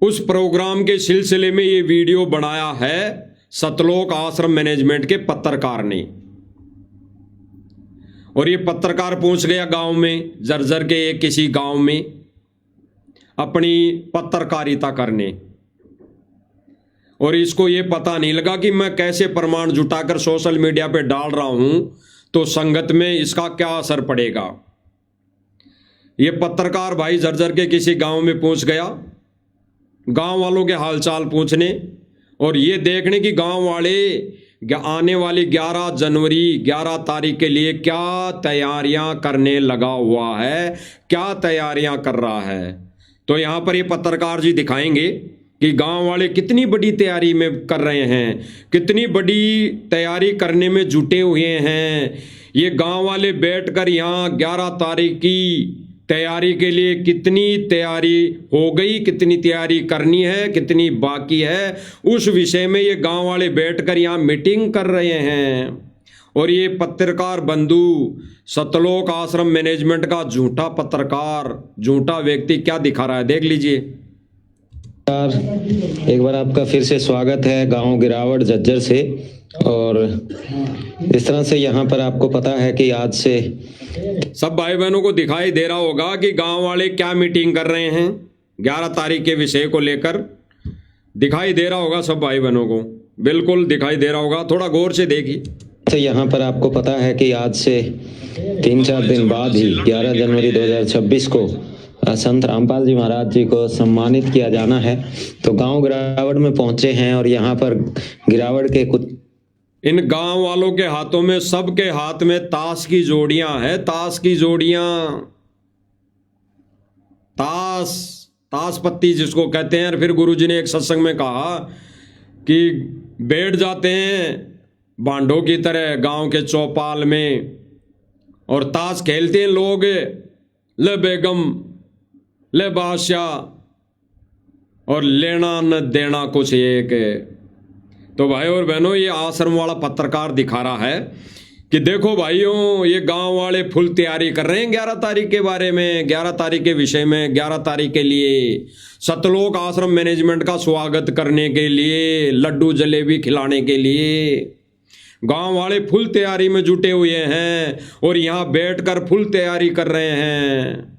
उस प्रोग्राम के सिलसिले में ये वीडियो बनाया है सतलोक आश्रम मैनेजमेंट के पत्रकार ने। और ये पत्रकार पहुंच गया गांव में, झज्जर के एक किसी गांव में अपनी पत्रकारिता करने। और इसको ये पता नहीं लगा कि मैं कैसे प्रमाण जुटाकर सोशल मीडिया पे डाल रहा हूं तो संगत में इसका क्या असर पड़ेगा। ये पत्रकार भाई झज्जर के किसी गांव में पहुंच गया, गांव वालों के हालचाल पूछने और ये देखने की गांव वाले आने वाली 11 जनवरी 11 तारीख के लिए क्या तैयारियां करने लगा हुआ है, क्या तैयारियां कर रहा है। तो यहां पर ये पत्रकार जी दिखाएंगे कि गांव वाले कितनी बड़ी तैयारी में कर रहे हैं, कितनी बड़ी तैयारी करने में जुटे हुए हैं। ये गांव वाले बैठकर यहाँ 11 तारीख की तैयारी के लिए कितनी तैयारी हो गई, कितनी तैयारी करनी है, कितनी बाकी है, उस विषय में ये गांव वाले बैठकर यहाँ मीटिंग कर रहे हैं। और ये पत्रकार बंधु सतलोक आश्रम मैनेजमेंट का झूठा पत्रकार, झूठा व्यक्ति क्या दिखा रहा है, देख लीजिए। एक बार आपका फिर से स्वागत है गांव गिरावट झज्जर से। और इस तरह से यहाँ पर आपको पता है कि आज से सब भाई बहनों को दिखाई दे रहा होगा कि गांव वाले क्या मीटिंग कर रहे हैं 11 तारीख के विषय को लेकर। दिखाई दे रहा होगा सब भाई बहनों को, बिल्कुल दिखाई दे रहा होगा, थोड़ा गौर से देखिए। तो यहाँ पर आपको पता है कि आज से 3-4 दिन बाद ही 11 जनवरी 2026 को संत रामपाल जी महाराज जी को सम्मानित किया जाना है। तो गांव गिरावड़ में पहुंचे हैं और यहाँ पर गिरावड़ के कुछ इन गांव वालों के हाथों में, सबके हाथ में ताश की जोड़ियां हैं, ताश की जोड़ियां, ताश पत्ती जिसको कहते हैं। और फिर गुरुजी ने एक सत्संग में कहा कि बैठ जाते हैं बांडों की तरह गांव के चौपाल में और ताश खेलते हैं लोग, ले बेगम ले बादशाह और लेना न देना कुछ एक। तो भाई और बहनों, ये आश्रम वाला पत्रकार दिखा रहा है कि देखो भाइयों, ये गांव वाले फुल तैयारी कर रहे हैं 11 तारीख के बारे में, 11 तारीख के विषय में, 11 तारीख के लिए सतलोक आश्रम मैनेजमेंट का स्वागत करने के लिए, लड्डू जलेबी खिलाने के लिए गांव वाले फुल तैयारी में जुटे हुए हैं और यहाँ बैठकर फुल तैयारी कर रहे हैं।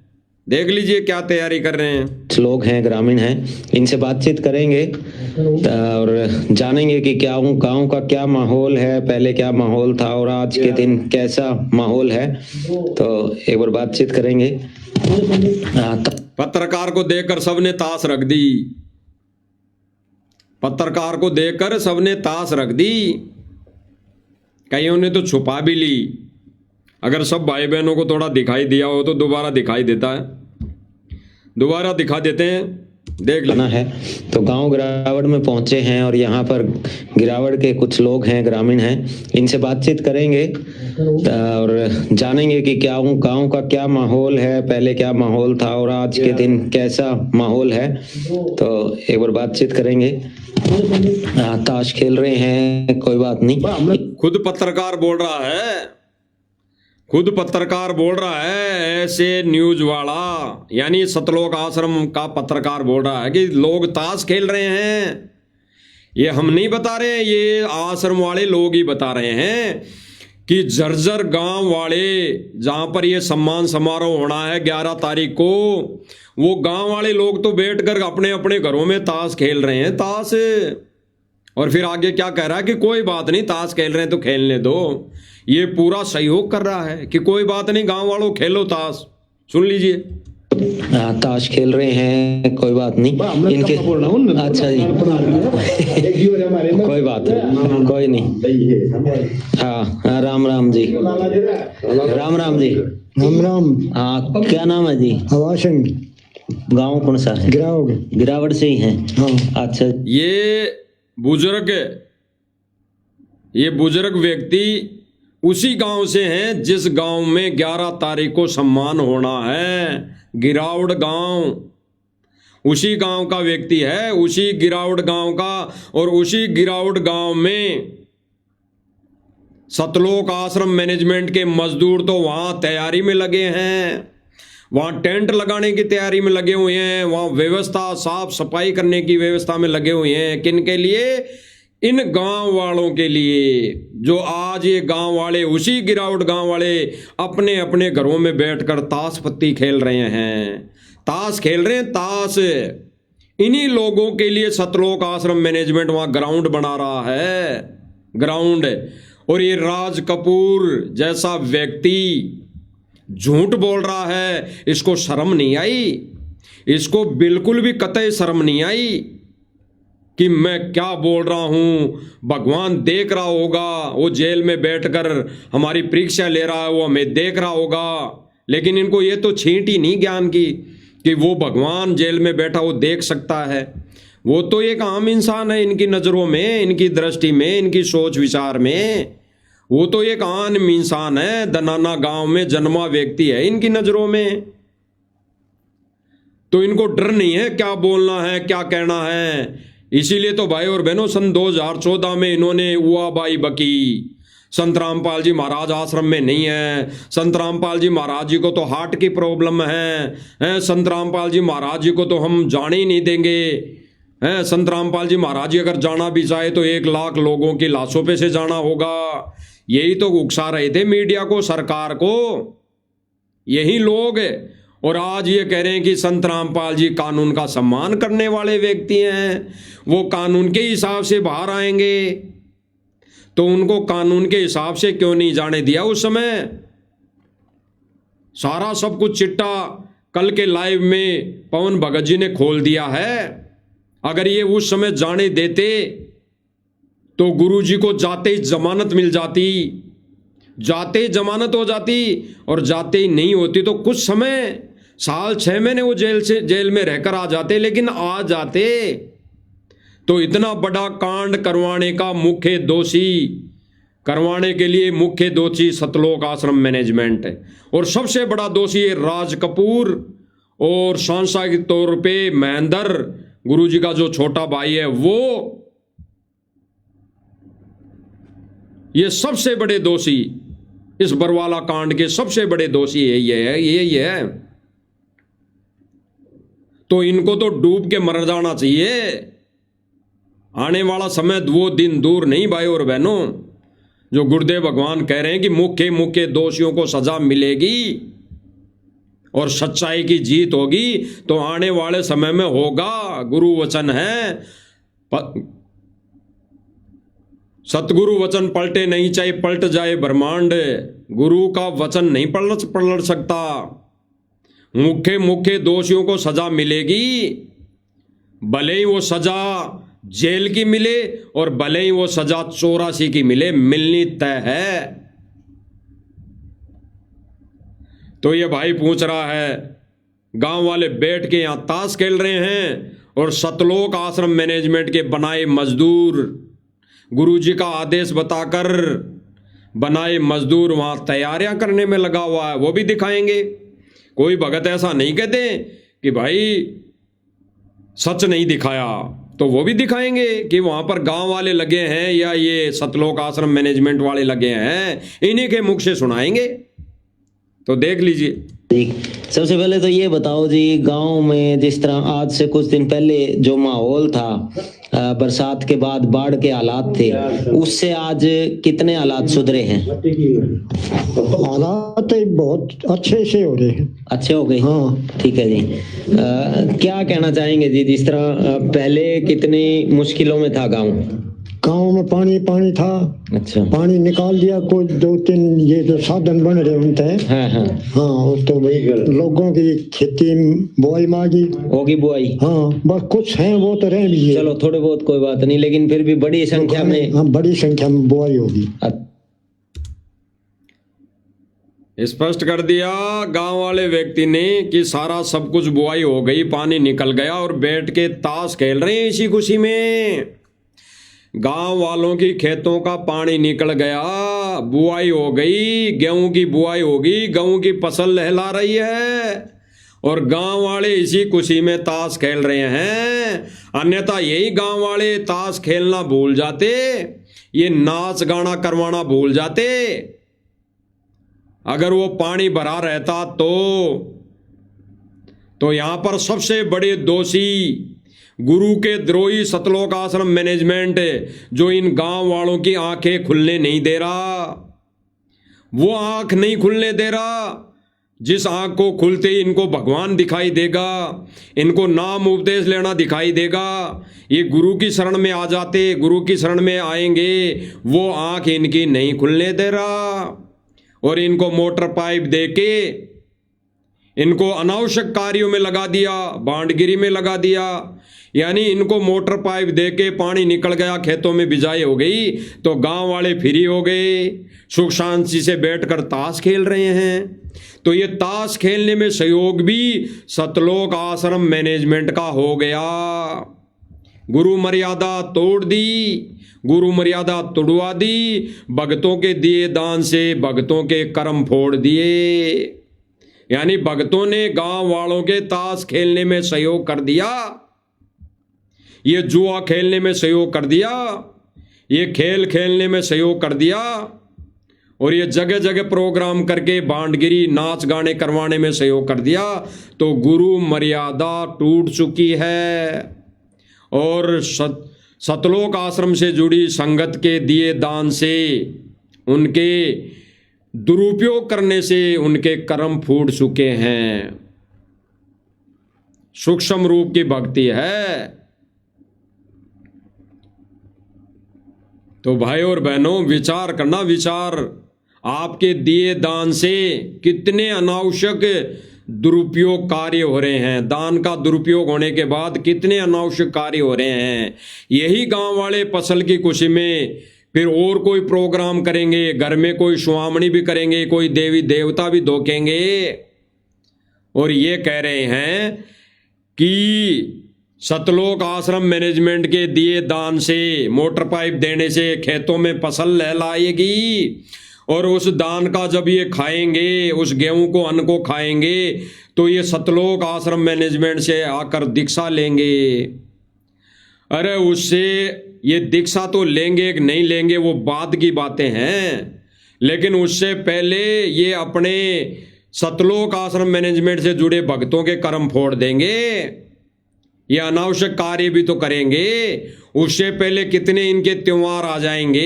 देख लीजिए क्या तैयारी कर रहे हैं। लोग हैं, ग्रामीण हैं, इनसे बातचीत करेंगे और जानेंगे कि क्या गांव का क्या माहौल है, पहले क्या माहौल था और आज के दिन कैसा माहौल है। तो एक बार बातचीत करेंगे। पत्रकार को देखकर सबने ताश रख दी, पत्रकार को देखकर सबने ताश रख दी, कईयों ने तो छुपा भी ली। अगर सब भाई बहनों को थोड़ा दिखाई दिया हो तो दोबारा दिखाई देता है, दोबारा दिखा देते हैं, देख लेना है। तो गांव गिरावड़ में पहुंचे हैं और यहाँ पर गिरावड़ के कुछ लोग हैं, ग्रामीण हैं, इनसे बातचीत करेंगे और जानेंगे कि क्या गांव का क्या माहौल है, पहले क्या माहौल था और आज के दिन कैसा माहौल है। तो एक बार बातचीत करेंगे। ताश खेल रहे हैं, कोई बात नहीं। खुद पत्रकार बोल रहा है, खुद पत्रकार बोल रहा है, ऐसे न्यूज वाला यानी सतलोक आश्रम का पत्रकार बोल रहा है कि लोग ताश खेल रहे हैं। ये हम नहीं बता रहे, ये आश्रम वाले लोग ही बता रहे हैं कि जर्जर गांव वाले, जहां पर ये सम्मान समारोह होना है 11 तारीख को, वो गांव वाले लोग तो बैठकर अपने अपने घरों में ताश खेल रहे हैं, ताश। और फिर आगे क्या कह रहा है कि कोई बात नहीं, ताश खेल रहे हैं तो खेलने दो। ये पूरा सहयोग कर रहा है कि कोई बात नहीं, गांव वालों खेलो ताश। सुन लीजिए। ताश खेल रहे हैं, कोई बात नहीं। इनके अच्छा जी कोई बात नहीं, कोई नहीं। हाँ राम राम जी, राम राम जी, राम राम। हाँ क्या नाम है जी? हवाशंग। गांव कौन सा है? गिरावड़। गिरावड़ से ही हैं। हाँ। अच्छा। ये बुजुर्ग व्यक्ति उसी गांव से हैं जिस गांव में 11 तारीख को सम्मान होना है, गिरावड़ गांव। उसी गांव का व्यक्ति है, उसी गिरावड़ गांव का। और उसी गिरावड़ गांव में सतलोक आश्रम मैनेजमेंट के मजदूर तो वहां तैयारी में लगे हैं, वहां टेंट लगाने की तैयारी में लगे हुए हैं, वहां व्यवस्था साफ सफाई करने की व्यवस्था में लगे हुए हैं। किन के लिए? इन गांव वालों के लिए, जो आज ये गांव वाले, उसी गिरावट गांव वाले अपने अपने घरों में बैठकर ताश पत्ती खेल रहे हैं, ताश खेल रहे हैं, ताश। इन्हीं लोगों के लिए सतलोक आश्रम मैनेजमेंट वहां ग्राउंड बना रहा है, ग्राउंड। और ये राज कपूर जैसा व्यक्ति झूठ बोल रहा है, इसको शर्म नहीं आई, इसको बिल्कुल भी कतई शर्म नहीं आई कि मैं क्या बोल रहा हूं। भगवान देख रहा होगा, वो जेल में बैठकर हमारी परीक्षा ले रहा है, वो हमें देख रहा होगा। लेकिन इनको ये तो छींट ही नहीं ज्ञान की कि वो भगवान जेल में बैठा वो देख सकता है। वो तो एक आम इंसान है इनकी नज़रों में, इनकी दृष्टि में, इनकी सोच विचार में। वो तो एक आम इंसान है, दनाना गांव में जन्मा व्यक्ति है इनकी नज़रों में। तो इनको डर नहीं है क्या बोलना है, क्या कहना है। इसीलिए तो भाई और बहनों, सन 2014 में इन्होंने उआबाई बकी, संत रामपाल जी महाराज आश्रम में नहीं है, संत रामपाल जी महाराज जी को तो हार्ट की प्रॉब्लम है, संत रामपाल जी महाराज जी को तो हम जाने ही नहीं देंगे। हैं। संत रामपाल जी महाराज जी अगर जाना भी चाहे तो 1 लाख लोगों की लाशों पे से जाना होगा। यही तो उकसा रहे थे मीडिया को, सरकार को, यही लोग। और आज ये कह रहे हैं कि संत रामपाल जी कानून का सम्मान करने वाले व्यक्ति हैं, वो कानून के हिसाब से बाहर आएंगे। तो उनको कानून के हिसाब से क्यों नहीं जाने दिया उस समय? सारा सब कुछ चिट्टा कल के लाइव में पवन भगत जी ने खोल दिया है। अगर ये उस समय जाने देते तो गुरुजी को जाते ही जमानत मिल जाती, जाते ही जमानत हो जाती, और जाते ही नहीं होती तो कुछ समय, साल 6 महीने वो जेल में रहकर आ जाते। लेकिन आ जाते तो इतना बड़ा कांड करवाने का मुख्य दोषी, करवाने के लिए मुख्य दोषी सतलोक आश्रम मैनेजमेंट है, और सबसे बड़ा दोषी है राज कपूर, और सांसारिक तौर पे महेंद्र गुरुजी का जो छोटा भाई है वो। ये सबसे बड़े दोषी, इस बरवाला कांड के सबसे बड़े दोषी यही है। तो इनको तो डूब के मर जाना चाहिए। आने वाला समय वो दिन दूर नहीं भाई और बहनों, जो गुरुदेव भगवान कह रहे हैं कि मुख्य दोषियों को सजा मिलेगी और सच्चाई की जीत होगी। तो आने वाले समय में होगा, गुरु वचन है, सतगुरु वचन पलटे नहीं, चाहे पलट जाए ब्रह्मांड, गुरु का वचन नहीं पलट सकता। मुख्य दोषियों को सजा मिलेगी, भले ही वो सजा जेल की मिले और भले ही वो सजा 84 की मिले, मिलनी तय है। तो ये भाई पूछ रहा है, गांव वाले बैठ के यहां ताश खेल रहे हैं और सतलोक आश्रम मैनेजमेंट के बनाए मजदूर, गुरुजी का आदेश बताकर बनाए मजदूर वहां तैयारियां करने में लगा हुआ है, वो भी दिखाएंगे। कोई भगत ऐसा नहीं कहते कि भाई सच नहीं दिखाया, तो वो भी दिखाएंगे कि वहां पर गांव वाले लगे हैं या ये सतलोक आश्रम मैनेजमेंट वाले लगे हैं, इन्हीं के मुख से सुनाएंगे। तो देख लीजिए। सबसे पहले तो ये बताओ जी, गांव में जिस तरह आज से कुछ दिन पहले जो माहौल था, बरसात के बाद बाढ़ के हालात थे, उससे आज कितने हालात सुधरे हैं? हालात बहुत अच्छे से हो रहे हैं। अच्छे हो गए? हाँ ठीक है जी। क्या कहना चाहेंगे जी, जिस तरह पहले कितनी मुश्किलों में था गांव में, पानी था। अच्छा। पानी निकाल दिया, कुछ 2-3 ये जो साधन बन रहे उनते। हाँ तो भाई लोगों की खेती बुआई मांगी होगी, बुआई। हाँ बस कुछ है वो तो रह भी है। चलो थोड़े बहुत कोई बात नहीं, लेकिन फिर भी बड़ी संख्या में, हाँ बड़ी संख्या में बुआई होगी। स्पष्ट कर दिया गांव वाले व्यक्ति ने कि सारा सब कुछ बुआई हो गई, पानी निकल गया और बैठ के ताश खेल रहे हैं इसी खुशी में। गांव वालों की खेतों का पानी निकल गया, बुआई हो गई, गेहूं की बुआई होगी, गेहूं की फसल लहला रही है और गांव वाले इसी खुशी में ताश खेल रहे हैं। अन्यथा यही गांव वाले ताश खेलना भूल जाते, ये नाच गाना करवाना भूल जाते। अगर वो पानी भरा रहता तो यहां पर सबसे बड़े दोषी गुरु के द्रोही सतलोक आश्रम मैनेजमेंट, जो इन गांव वालों की आंखें खुलने नहीं दे रहा, वो आंख नहीं खुलने दे रहा जिस आंख को खुलते ही इनको भगवान दिखाई देगा, इनको नाम उपदेश लेना दिखाई देगा, ये गुरु की शरण में आ जाते, गुरु की शरण में आएंगे, वो आंख इनकी नहीं खुलने दे रहा और इनको मोटर पाइप देके इनको अनावश्यक कार्यों में लगा दिया, बांडगिरी में लगा दिया। यानी इनको मोटर पाइप देके पानी निकल गया, खेतों में बिजाई हो गई, तो गांव वाले फ्री हो गए, सुख शांति से बैठकर ताश खेल रहे हैं। तो ये ताश खेलने में सहयोग भी सतलोक आश्रम मैनेजमेंट का हो गया। गुरु मर्यादा तोड़ दी, गुरु मर्यादा तोड़वा दी, भक्तों के दिए दान से भक्तों के कर्म फोड़ दिए। यानी भक्तों ने गांव वालों के ताश खेलने में सहयोग कर दिया, ये जुआ खेलने में सहयोग कर दिया, ये खेल खेलने में सहयोग कर दिया और ये जगह जगह प्रोग्राम करके बांडगिरी नाच गाने करवाने में सहयोग कर दिया। तो गुरु मर्यादा टूट चुकी है और सतलोक आश्रम से जुड़ी संगत के दिए दान से, उनके दुरुपयोग करने से उनके कर्म फूट चुके हैं। सूक्ष्म रूप की भक्ति है। तो भाई और बहनों, विचार करना, विचार। आपके दिए दान से कितने अनावश्यक दुरुपयोग कार्य हो रहे हैं। दान का दुरुपयोग होने के बाद कितने अनावश्यक कार्य हो रहे हैं। यही गांव वाले फसल की खुशी में फिर और कोई प्रोग्राम करेंगे, घर में कोई सुहामणी भी करेंगे, कोई देवी देवता भी धोखेंगे, और ये कह रहे हैं कि सतलोक आश्रम मैनेजमेंट के दिए दान से, मोटर पाइप देने से खेतों में फसल लहलाएगी, और उस दान का जब ये खाएंगे, उस गेहूं को, अन्न को खाएंगे, तो ये सतलोक आश्रम मैनेजमेंट से आकर दीक्षा लेंगे। अरे उससे ये दीक्षा तो लेंगे कि नहीं लेंगे वो बाद की बातें हैं, लेकिन उससे पहले ये अपने सतलोक आश्रम मैनेजमेंट से जुड़े भक्तों के कर्म फोड़ देंगे। ये अनावश्यक कार्य भी तो करेंगे। उससे पहले कितने इनके त्योहार आ जाएंगे,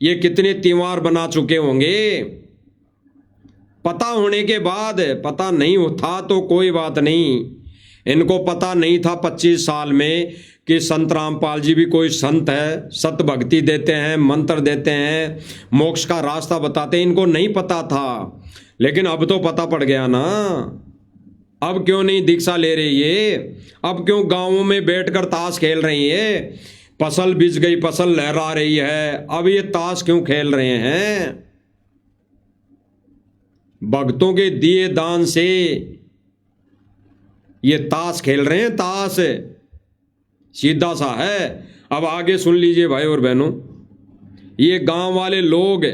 ये कितने त्योहार बना चुके होंगे। पता होने के बाद, पता नहीं था तो कोई बात नहीं, इनको पता नहीं था 25 साल में कि संत रामपाल जी भी कोई संत है, सत भक्ति देते हैं, मंत्र देते हैं, मोक्ष का रास्ता बताते हैं। इनको नहीं पता था, लेकिन अब तो पता पड़ गया ना। अब क्यों नहीं दीक्षा ले रही है? अब क्यों गांवों में बैठकर ताश खेल रही है? फसल बिछ गई, फसल लहरा रही है, अब ये ताश क्यों खेल रहे हैं? भक्तों के दिए दान से ये ताश खेल रहे हैं, ताश। सीधा सा है। अब आगे सुन लीजिए भाई और बहनों, ये गांव वाले लोग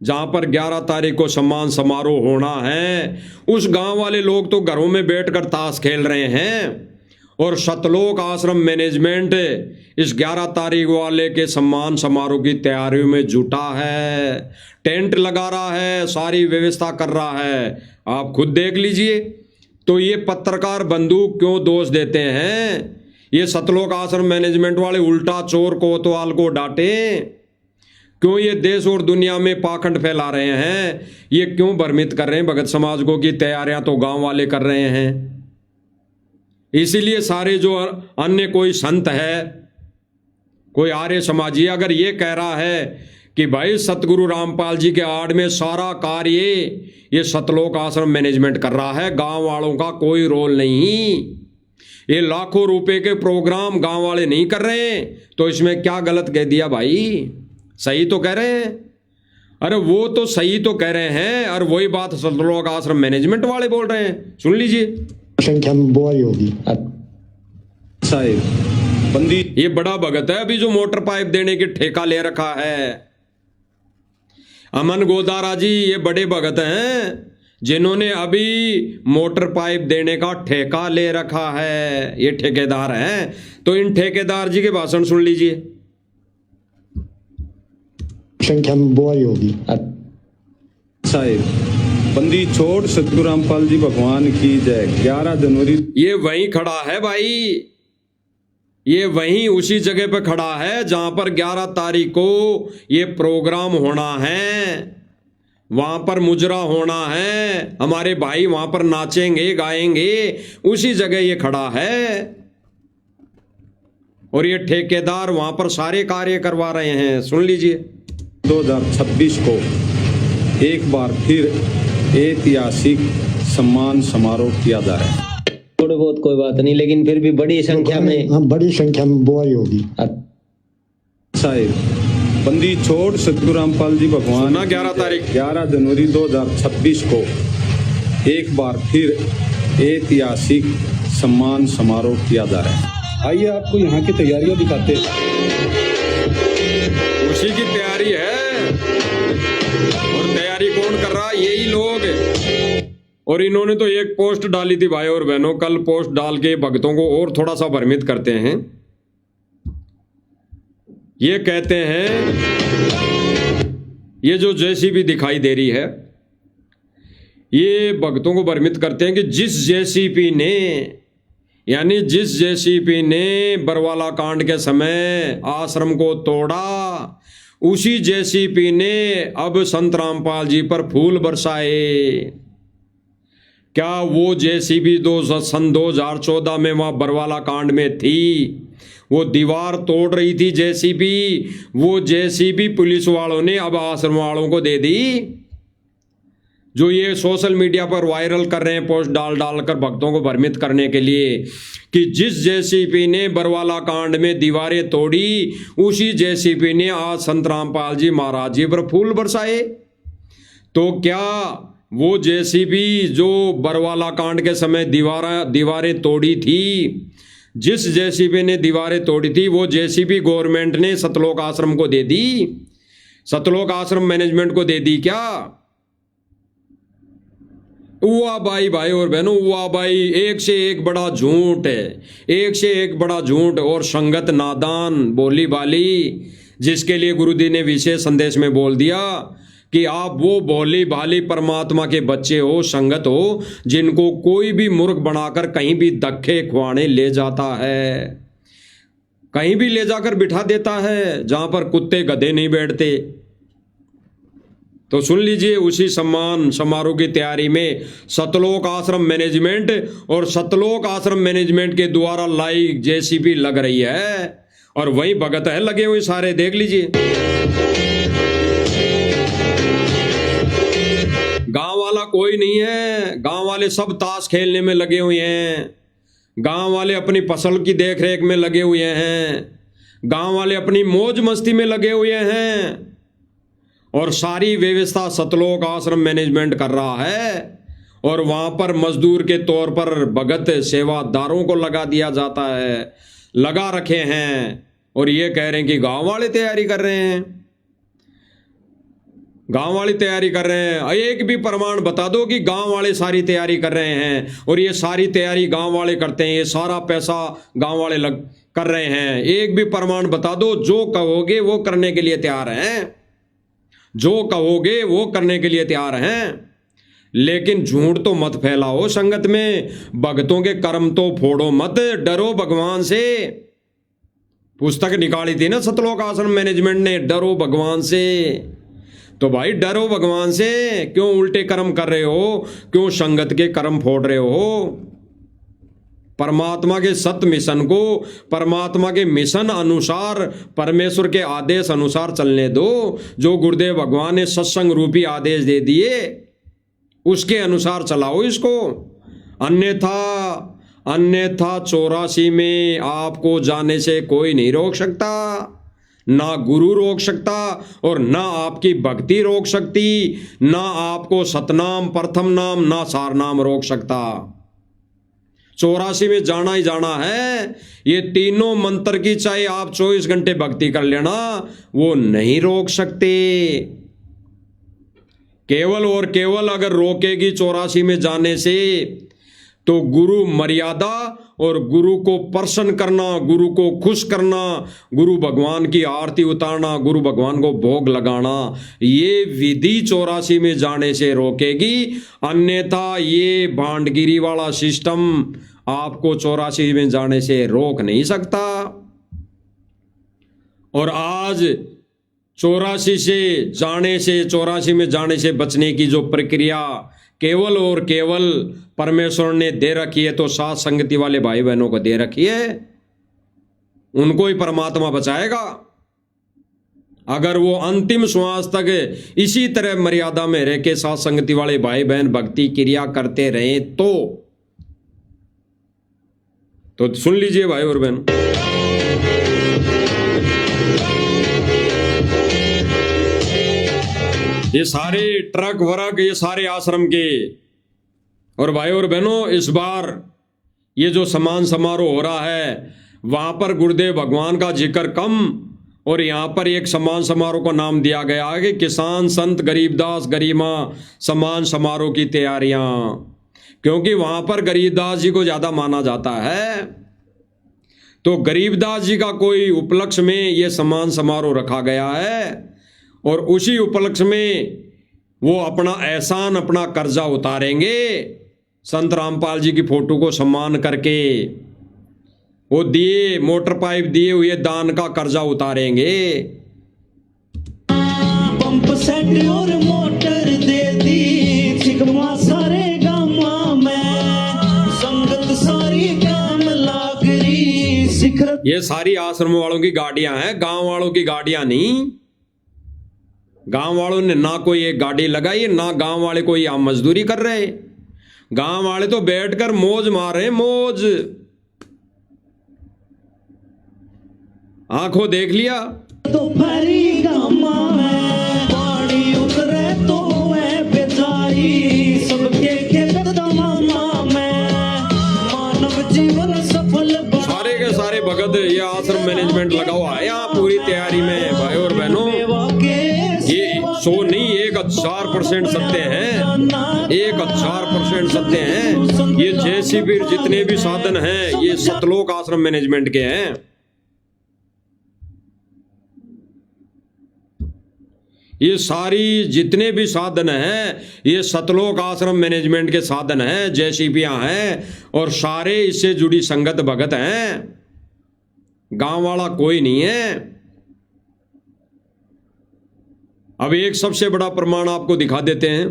जहां पर 11 तारीख को सम्मान समारोह होना है, उस गांव वाले लोग तो घरों में बैठकर ताश खेल रहे हैं, और सतलोक आश्रम मैनेजमेंट इस 11 तारीख वाले के सम्मान समारोह की तैयारियों में जुटा है, टेंट लगा रहा है, सारी व्यवस्था कर रहा है। आप खुद देख लीजिए। तो ये पत्रकार बंधु क्यों दोष देते हैं? ये सतलोक आश्रम मैनेजमेंट वाले उल्टा चोर कोतवाल को डांटे, क्यों ये देश और दुनिया में पाखंड फैला रहे हैं? ये क्यों भ्रमित कर रहे हैं भगत समाज को कि तैयारियां तो गांव वाले कर रहे हैं? इसीलिए सारे जो अन्य कोई संत है, कोई आर्य समाजी, अगर ये कह रहा है कि भाई सतगुरु रामपाल जी के आड़ में सारा कार्य ये सतलोक आश्रम मैनेजमेंट कर रहा है, गांव वालों का कोई रोल नहीं, ये लाखों रुपए के प्रोग्राम गांव वाले नहीं कर रहे हैं, तो इसमें क्या गलत कह दिया भाई? सही तो कह रहे हैं। अरे वो तो सही तो कह रहे हैं, और वही बात सतलोक आश्रम मैनेजमेंट वाले बोल रहे हैं। सुन लीजिए। संख्या में बुआई होगी साहिब बंदी। ये बड़ा भगत है अभी जो मोटर पाइप देने की ठेका ले रखा है। अमन गोदारा जी ये बड़े भगत हैं जिन्होंने अभी मोटर पाइप देने का ठेका ले रखा है। ये ठेकेदार हैं, तो इन ठेकेदार जी के भाषण सुन लीजिए। संख्या में बुआई होगी साहिब बंदी छोड़ सतगुरु रामपाल जी भगवान की जय। 11 जनवरी। ये वहीं खड़ा है भाई, ये वहीं उसी जगह पे खड़ा है जहां पर 11 तारीख को ये प्रोग्राम होना है, वहां पर मुजरा होना है, हमारे भाई वहां पर नाचेंगे गाएंगे, उसी जगह ये खड़ा है। और ये ठेकेदार वहां पर सारे कार्य करवा रहे हैं। सुन लीजिए। 2026 को एक बार फिर ऐतिहासिक सम्मान समारोह किया जा रहा है। थोड़े बहुत कोई बात नहीं, लेकिन फिर भी बड़ी संख्या में, हाँ, बड़ी संख्या में बुआई होगी साहिब बंदी छोड़ सतगुरु रामपाल जी भगवान। 11 तारीख 11 जनवरी 2026 को एक बार फिर ऐतिहासिक सम्मान समारोह किया जा रहा है। आइए आपको यहाँ की तैयारियां दिखाते हैं। उसी की तैयारी है, और तैयारी कौन कर रहा है? यही लोग। और इन्होंने तो एक पोस्ट डाली थी भाई और बहनों, कल पोस्ट डाल के भक्तों को और थोड़ा सा भ्रमित करते हैं। ये कहते हैं ये जो जेसीबी दिखाई दे रही है, ये भक्तों को भ्रमित करते हैं कि जिस जेसीबी ने यानी जिस जेसीबी ने बरवाला कांड के समय आश्रम को तोड़ा, उसी जेसीबी ने अब संत रामपाल जी पर फूल बरसाए। क्या वो जेसीबी सन 2014 में वहां बरवाला कांड में थी? वो दीवार तोड़ रही थी जेसीबी, वो जेसीबी पुलिस वालों ने अब आश्रम वालों को दे दी। जो ये सोशल मीडिया पर वायरल कर रहे हैं पोस्ट डाल डालकर भक्तों को भ्रमित करने के लिए कि जिस जेसीबी ने बरवाला कांड में दीवारें तोड़ी, उसी जेसीबी ने आज संत रामपाल जी महाराज जी पर फूल बरसाए। तो क्या वो जेसीबी जो बरवाला कांड के समय दीवारें तोड़ी थी, जिस जेसीबी ने दीवारें तोड़ी थी, वो जेसीबी गवर्नमेंट ने सतलोक आश्रम को दे दी? सतलोक आश्रम मैनेजमेंट को दे दी क्या? हुआ भाई और बहनों, हुआ भाई। एक से एक बड़ा झूठ है, एक से एक बड़ा झूठ और संगत नादान बोली बाली, जिसके लिए गुरुजी ने विशेष संदेश में बोल दिया कि आप वो भोली भाली परमात्मा के बच्चे हो, संगत हो, जिनको कोई भी मूर्ख बनाकर कहीं भी धक्के खुआने ले जाता है, कहीं भी ले जाकर बिठा देता है जहां पर कुत्ते गधे नहीं बैठते। तो सुन लीजिए, उसी सम्मान समारोह की तैयारी में सतलोक आश्रम मैनेजमेंट और सतलोक आश्रम मैनेजमेंट के द्वारा लाई जेसीबी लग रही है और वही भगत है लगे हुए सारे, देख लीजिए। गांव वाला कोई नहीं है, गांव वाले सब ताश खेलने में लगे हुए हैं, गांव वाले अपनी फसल की देखरेख में लगे हुए हैं, गांव वाले अपनी मौज मस्ती में लगे हुए हैं और सारी व्यवस्था सतलोक आश्रम मैनेजमेंट कर रहा है। और वहां पर मजदूर के तौर पर भगत सेवादारों को लगा दिया जाता है, लगा रखे हैं और ये कह रहे हैं कि गांव वाले तैयारी कर रहे हैं, गांव वाले तैयारी कर रहे हैं। एक भी प्रमाण बता दो कि गांव वाले सारी तैयारी कर रहे हैं और ये सारी तैयारी गांव वाले करते हैं, ये सारा पैसा गांव वाले कर रहे हैं। एक भी प्रमाण बता दो, जो कहोगे वो करने के लिए तैयार हैं, जो कहोगे वो करने के लिए तैयार हैं। लेकिन झूठ तो मत फैलाओ संगत में, भक्तों के कर्म तो फोड़ो मत, डरो भगवान से। पुस्तक निकाली थी ना सतलोक आश्रम मैनेजमेंट ने, डरो भगवान से। तो भाई डरो भगवान से, क्यों उल्टे कर्म कर रहे हो, क्यों संगत के कर्म फोड़ रहे हो? परमात्मा के सत्य मिशन को परमात्मा के मिशन अनुसार, परमेश्वर के आदेश अनुसार चलने दो। जो गुरुदेव भगवान ने सत्संग रूपी आदेश दे दिए उसके अनुसार चलाओ इसको। अन्यथा 84 में आपको जाने से कोई नहीं रोक सकता, ना गुरु रोक सकता और ना आपकी भक्ति रोक सकती, ना आपको सतनाम प्रथम नाम ना सारनाम रोक सकता। 84 में जाना ही जाना है। ये तीनों मंत्र की चाहे आप 24 घंटे भक्ति कर लेना, वो नहीं रोक सकते। केवल और केवल अगर रोकेगी 84 में जाने से तो गुरु मर्यादा और गुरु को प्रसन्न करना, गुरु को खुश करना, गुरु भगवान की आरती उतारना, गुरु भगवान को भोग लगाना, ये विधि 84 में जाने से रोकेगी। अन्यथा ये भांडगिरी वाला सिस्टम आपको 84 में जाने से रोक नहीं सकता। और आज 84 से जाने से, 84 में जाने से बचने की जो प्रक्रिया केवल और केवल परमेश्वर ने दे रखी है, तो साथ संगति वाले भाई बहनों को दे रखी है, उनको ही परमात्मा बचाएगा। अगर वो अंतिम श्वास तक इसी तरह मर्यादा में रह के साथ संगति वाले भाई बहन भक्ति क्रिया करते रहे तो सुन लीजिए भाई और बहन, ये सारे ट्रक वर्क, ये सारे आश्रम के। और भाई और बहनों, इस बार ये जो सम्मान समारोह हो रहा है, वहां पर गुरुदेव भगवान का जिक्र कम और यहां पर एक सम्मान समारोह को नाम दिया गया है कि किसान संत गरीबदास गरिमा सम्मान समारोह की तैयारियां, क्योंकि वहां पर गरीबदास जी को ज्यादा माना जाता है। तो गरीबदास जी का कोई उपलक्ष्य में यह सम्मान समारोह रखा गया है और उसी उपलक्ष्य में वो अपना एहसान, अपना कर्जा उतारेंगे संत रामपाल जी की फोटो को सम्मान करके। वो दिए मोटर पाइप दिए हुए दान का कर्जा उतारेंगे। पंप सेट और मोटर दे दी सिगमा सारे गामा में संगत सारी काम लागरी शिखर। ये सारी आश्रम वालों की गाड़ियां हैं, गांव वालों की गाड़ियां नहीं। गांव वालों ने ना कोई एक गाड़ी लगाई, ना गांव वाले कोई यहाँ मजदूरी कर रहे। गांव वाले तो बैठकर मौज मार रहे, मौज। आंखों देख लिया तो भरी गामा में पानी उतरे तो है बेजारी सबके खेत दमामा में मानव जीवन सफल। सारे के सारे भगत ये आश्रम मैनेजमेंट लगा हुआ है यहाँ पूरी तैयारी में भाई और बहनों। ये 100 नहीं 1000% सत्य हैं, 1000% सत्य हैं। ये जेसीबी जितने भी साधन हैं ये सतलोक आश्रम मैनेजमेंट के हैं। ये सारी जितने भी साधन हैं ये सतलोक आश्रम मैनेजमेंट के साधन हैं, जेसीबियां हैं और सारे इससे जुड़ी संगत भगत हैं। गांव वाला कोई नहीं है। अब एक सबसे बड़ा प्रमाण आपको दिखा देते हैं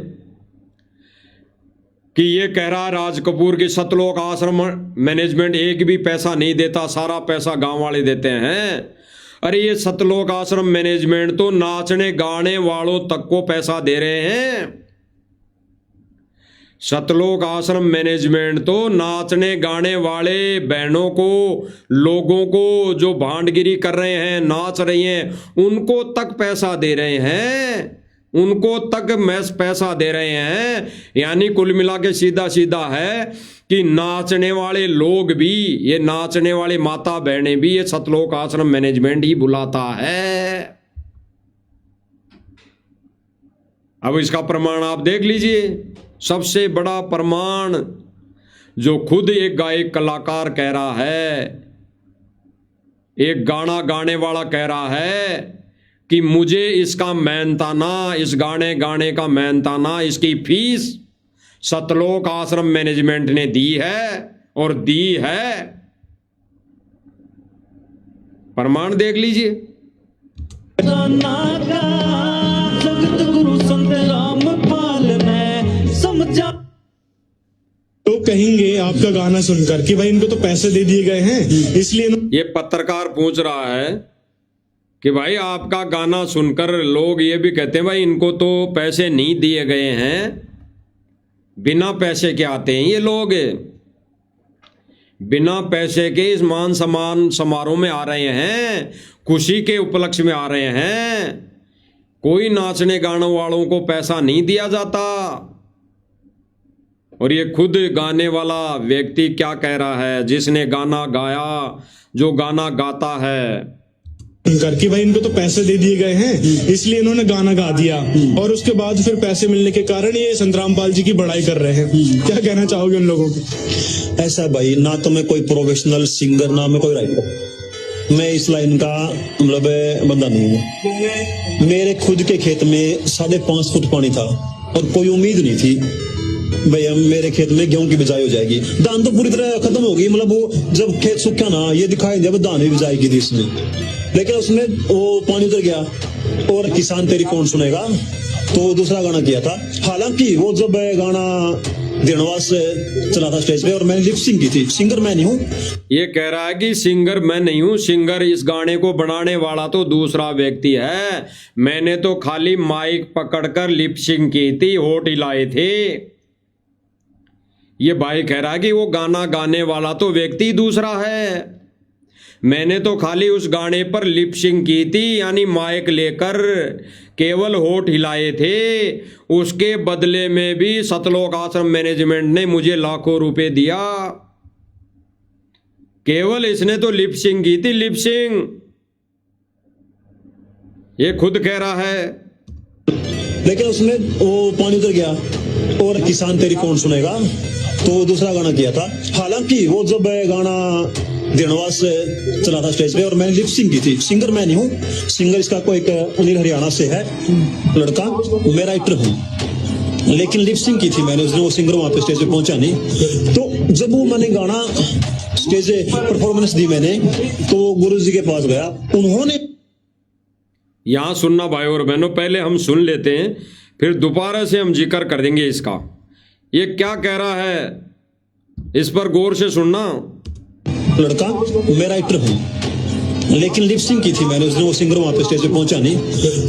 कि ये कह रहा है राज कपूर की सतलोक आश्रम मैनेजमेंट एक भी पैसा नहीं देता, सारा पैसा गांव वाले देते हैं। अरे ये सतलोक आश्रम मैनेजमेंट तो नाचने गाने वालों तक को पैसा दे रहे हैं। सतलोक आश्रम मैनेजमेंट तो नाचने गाने वाले बहनों को, लोगों को जो भांडगिरी कर रहे हैं, नाच रही हैं, उनको तक पैसा दे रहे हैं, उनको तक पैसा दे रहे हैं। यानी कुल मिला के सीधा सीधा है कि नाचने वाले लोग भी, ये नाचने वाले माता बहनें भी ये सतलोक आश्रम मैनेजमेंट ही बुलाता है। अब इसका प्रमाण आप देख लीजिए। सबसे बड़ा प्रमाण जो खुद एक गायक कलाकार कह रहा है, एक गाना गाने वाला कह रहा है कि मुझे इसका मेहनताना, इस गाने गाने का मेहनताना, इसकी फीस सतलोक आश्रम मैनेजमेंट ने दी है और दी है। प्रमाण देख लीजिए। जगत गुरु संत रामपाल ने समझा। तो कहेंगे आपका गाना सुनकर कि भाई इनको तो पैसे दे दिए गए हैं इसलिए। ये पत्रकार पूछ रहा है कि भाई आपका गाना सुनकर लोग ये भी कहते हैं भाई इनको तो पैसे नहीं दिए गए हैं, बिना पैसे के आते हैं ये लोग, बिना पैसे के इस मान सम्मान समारोह में आ रहे हैं, खुशी के उपलक्ष्य में आ रहे हैं। कोई नाचने गाने वालों को पैसा नहीं दिया जाता। और ये खुद गाने वाला व्यक्ति क्या कह रहा है, जिसने गाना गाया, जो गाना गाता है, कि भाई इनको तो पैसे दे दिए गए हैं इसलिए इन्होंने गाना गा दिया और उसके बाद फिर पैसे मिलने के कारण ये संत रामपाल जी की बड़ाई कर रहे हैं। क्या कहना चाहोगे उन लोगों को? ऐसा भाई, ना तो मैं कोई प्रोफेशनल सिंगर, ना मैं कोई राइटर, मैं इस लाइन का मतलब बंदा नहीं हूँ। मेरे खुद के खेत में 5.5 फुट पानी था और कोई उम्मीद नहीं थी भाई मेरे खेत में गेहूं की बिजाई हो जाएगी। धान तो पूरी तरह खत्म हो गई, मतलब वो जब खेत सूखा ना ये दिखाई दिया धान भी बिजाई की थी इसमें, लेकिन उसमें वो पानी उतर गया और किसान तेरी कौन सुनेगा, तो दूसरा गाना किया था। हालांकि वो जब गाना दिनवास चला था स्टेज पे और मैंने लिप सिंग की थी, सिंगर मैं नहीं हूँ। ये कह रहा है कि सिंगर मैं नहीं हूँ, सिंगर इस गाने को बनाने वाला तो दूसरा व्यक्ति है, मैंने तो खाली माइक पकड़कर लिप सिंग की थी, होठ हिलाए थे। ये भाई कह रहा है कि वो गाना गाने वाला तो व्यक्ति दूसरा है, मैंने तो खाली उस गाने पर लिप सिंग की थी, यानी माइक लेकर केवल होठ हिलाए थे। उसके बदले में भी सतलोक आश्रम मैनेजमेंट ने मुझे लाखों रुपए दिया। केवल इसने तो लिप सिंग की थी, लिप सिंग। ये खुद कह रहा है, लेकिन उसमें वो पानी उतर गया और किसान तेरी कौन सुनेगा, तो दूसरा गाना किया था। हालांकि वो जब गाना दिनवास चला था स्टेज पे और मैंने लिप सिंग की थी, सिंगर मैं नहीं हूँ, सिंगर इसका कोई अनिल हरियाणा से है लड़का, मैं राइटर हूँ, लेकिन लिप सिंग की थी मैंने, उसने वो सिंगर वहां पे स्टेज पे पहुंचा नहीं। तो जब वो मैंने गाना स्टेज परफॉर्मेंस दी मैंने, तो गुरुजी के पास गया, उन्होंने यहाँ सुनना भाई और बहनों, पहले हम सुन लेते हैं, फिर दोबारा से हम जिक्र कर देंगे इसका। ये क्या कह रहा है इस पर गौर से सुनना। लड़का मैं राइटर हूँ, लेकिन लिपसिंग की थी मैंने उस दिन, वो सिंगर वहां पे स्टेज पे पहुंचा नहीं।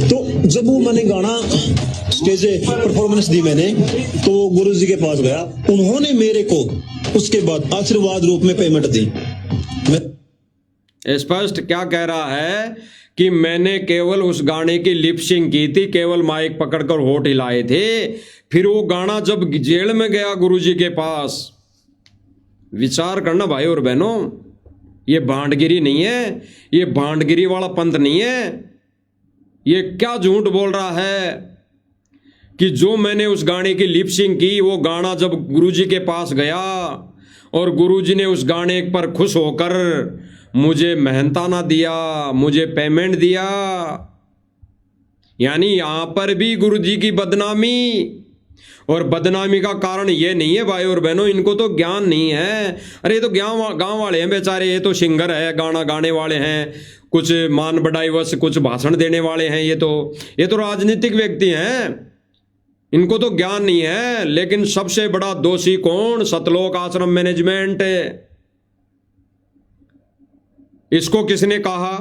तो जब वो मैंने गाना स्टेज परफॉर्मेंस दी मैंने, तो गुरुजी के पास गया, उन्होंने मेरे को उसके बाद आशीर्वाद रूप में पेमेंट दी। स्पष्ट क्या कह रहा है कि मैंने केवल उस गाने की लिपसिंग की थी, केवल माइक पकड़कर होठ हिलाए थे। फिर वो गाना जब जेल में गया गुरुजी के पास, विचार करना भाई और बहनों, ये भांडगिरी नहीं है, ये भांडगिरी वाला पंथ नहीं है। ये क्या झूठ बोल रहा है कि जो मैंने उस गाने की लिपसिंग की, वो गाना जब गुरुजी के पास गया और गुरुजी ने उस गाने पर खुश होकर मुझे मेहनताना दिया, मुझे पेमेंट दिया। यानी यहां पर भी गुरुजी की बदनामी, और बदनामी का कारण ये नहीं है भाई और बहनों, इनको तो ज्ञान नहीं है। अरे ये तो गांव वाले हैं बेचारे, ये तो सिंगर है, गाना गाने वाले हैं, कुछ मान बढ़ाई वश कुछ भाषण देने वाले हैं, ये तो राजनीतिक व्यक्ति हैं, इनको तो ज्ञान नहीं है। लेकिन सबसे बड़ा दोषी कौन? सतलोक आश्रम मैनेजमेंट। इसको किसने कहा?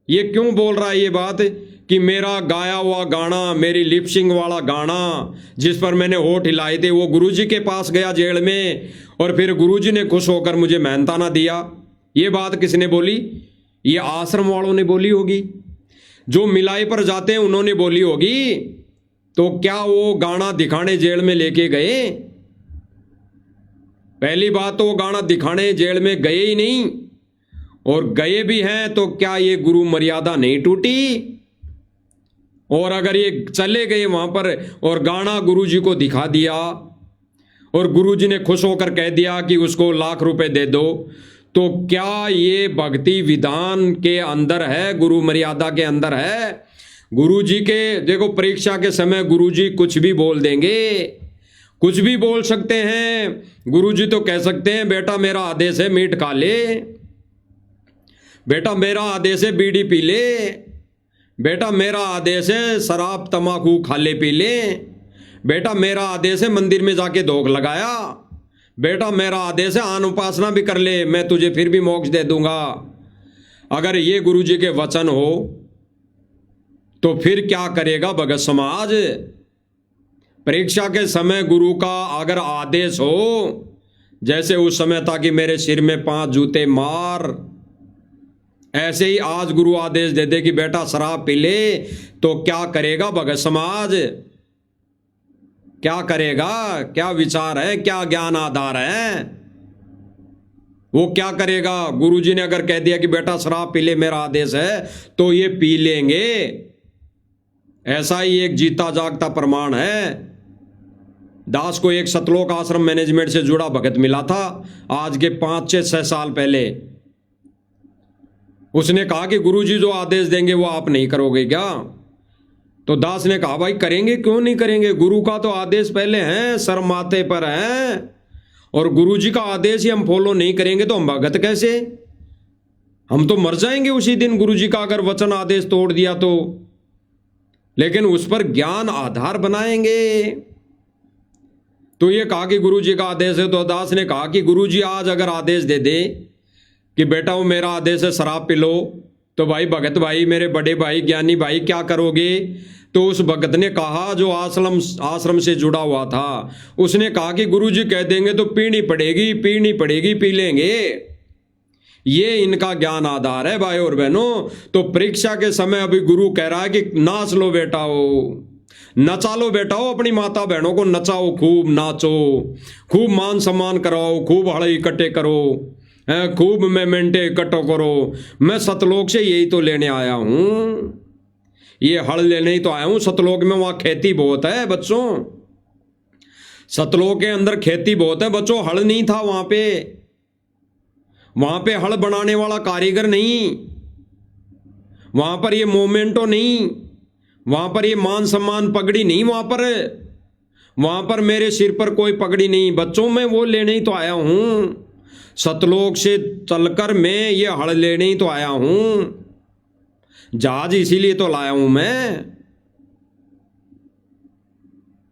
ये क्यों बोल रहा है ये बात कि मेरा गाया हुआ गाना, मेरी लिपसिंग वाला गाना जिस पर मैंने होठ हिलाए थे, वो गुरुजी के पास गया जेल में, और फिर गुरुजी ने खुश होकर मुझे मेहनताना दिया। ये बात किसने बोली? ये आश्रम वालों ने बोली होगी, जो मिलाई पर जाते हैं उन्होंने बोली होगी। तो क्या वो गाना दिखाने जेल में लेके गए? पहली बात तो वो गाना दिखाने जेल में गए ही नहीं, और गए भी हैं तो क्या ये गुरु मर्यादा नहीं टूटी? और अगर ये चले गए वहां पर और गाना गुरुजी को दिखा दिया और गुरुजी ने खुश होकर कह दिया कि उसको लाख रुपए दे दो, तो क्या ये भक्ति विधान के अंदर है, गुरु मर्यादा के अंदर है? गुरुजी के देखो, परीक्षा के समय गुरुजी कुछ भी बोल देंगे, कुछ भी बोल सकते हैं। गुरुजी तो कह सकते हैं बेटा मेरा आदेश है मीट खा ले, बेटा मेरा आदेश है बीड़ी पी ले, बेटा मेरा आदेश है शराब तंबाकू खा ले पी ले, बेटा मेरा आदेश है मंदिर में जाके धोख लगाया, बेटा मेरा आदेश है आन उपासना भी कर ले, मैं तुझे फिर भी मोक्ष दे दूंगा। अगर ये गुरुजी के वचन हो तो फिर क्या करेगा भगत समाज? परीक्षा के समय गुरु का अगर आदेश हो, जैसे उस समय था कि मेरे सिर में 5 जूते मार, ऐसे ही आज गुरु आदेश दे दे कि बेटा शराब पी ले, तो क्या करेगा भगत समाज? क्या करेगा? क्या विचार है, क्या ज्ञान आधार है? वो क्या करेगा? गुरुजी ने अगर कह दिया कि बेटा शराब पी ले, मेरा आदेश है, तो ये पी लेंगे। ऐसा ही एक जीता जागता प्रमाण है। दास को एक सतलोक आश्रम मैनेजमेंट से जुड़ा भगत मिला था आज के 5-6 साल पहले। उसने कहा कि गुरुजी जो आदेश देंगे वो आप नहीं करोगे क्या? तो दास ने कहा भाई करेंगे, क्यों नहीं करेंगे? गुरु का तो आदेश पहले है, सर माथे पर है, और गुरुजी का आदेश ही हम फॉलो नहीं करेंगे तो हम भगत कैसे? हम तो मर जाएंगे उसी दिन गुरुजी का अगर वचन आदेश तोड़ दिया तो। लेकिन उस पर ज्ञान आधार बनाएंगे। तो ये कहा कि गुरुजी का आदेश है, तो दास ने कहा कि गुरुजी आज अगर आदेश दे दे कि बेटा वो मेरा आदेश है शराब पी लो, तो भाई भगत भाई, मेरे बड़े भाई, ज्ञानी भाई, क्या करोगे? तो उस भगत ने कहा, जो आश्रम से जुड़ा हुआ था, उसने कहा कि गुरुजी कह देंगे तो पीनी पड़ेगी, पी लेंगे। ये इनका ज्ञान आधार है भाई और बहनों। तो परीक्षा के समय अभी गुरु कह रहा है कि नाच लो बेटाओ, नचा लो बेटाओ, अपनी माता बहनों को नचाओ, खूब नाचो, खूब मान सम्मान कराओ, खूब हड़े इकट्ठे करो, खूब मेमेंटे इकट्ठो करो। मैं सतलोक से यही तो लेने आया हूं, ये हड़ लेने ही तो आया हूं। सतलोक में वहां खेती बहुत है बच्चों, सतलोक के अंदर खेती बहुत है बच्चों। हड़ नहीं था वहां पे हड़ बनाने वाला कारीगर नहीं, वहां पर ये मोमेंटो नहीं, वहां पर ये मान सम्मान पगड़ी नहीं, वहां पर मेरे सिर पर कोई पगड़ी नहीं बच्चों। मैं वो लेने ही तो आया हूं, सतलोक से चलकर मैं ये हड़ लेने ही तो आया हूं, जहाज इसीलिए तो लाया हूं मैं,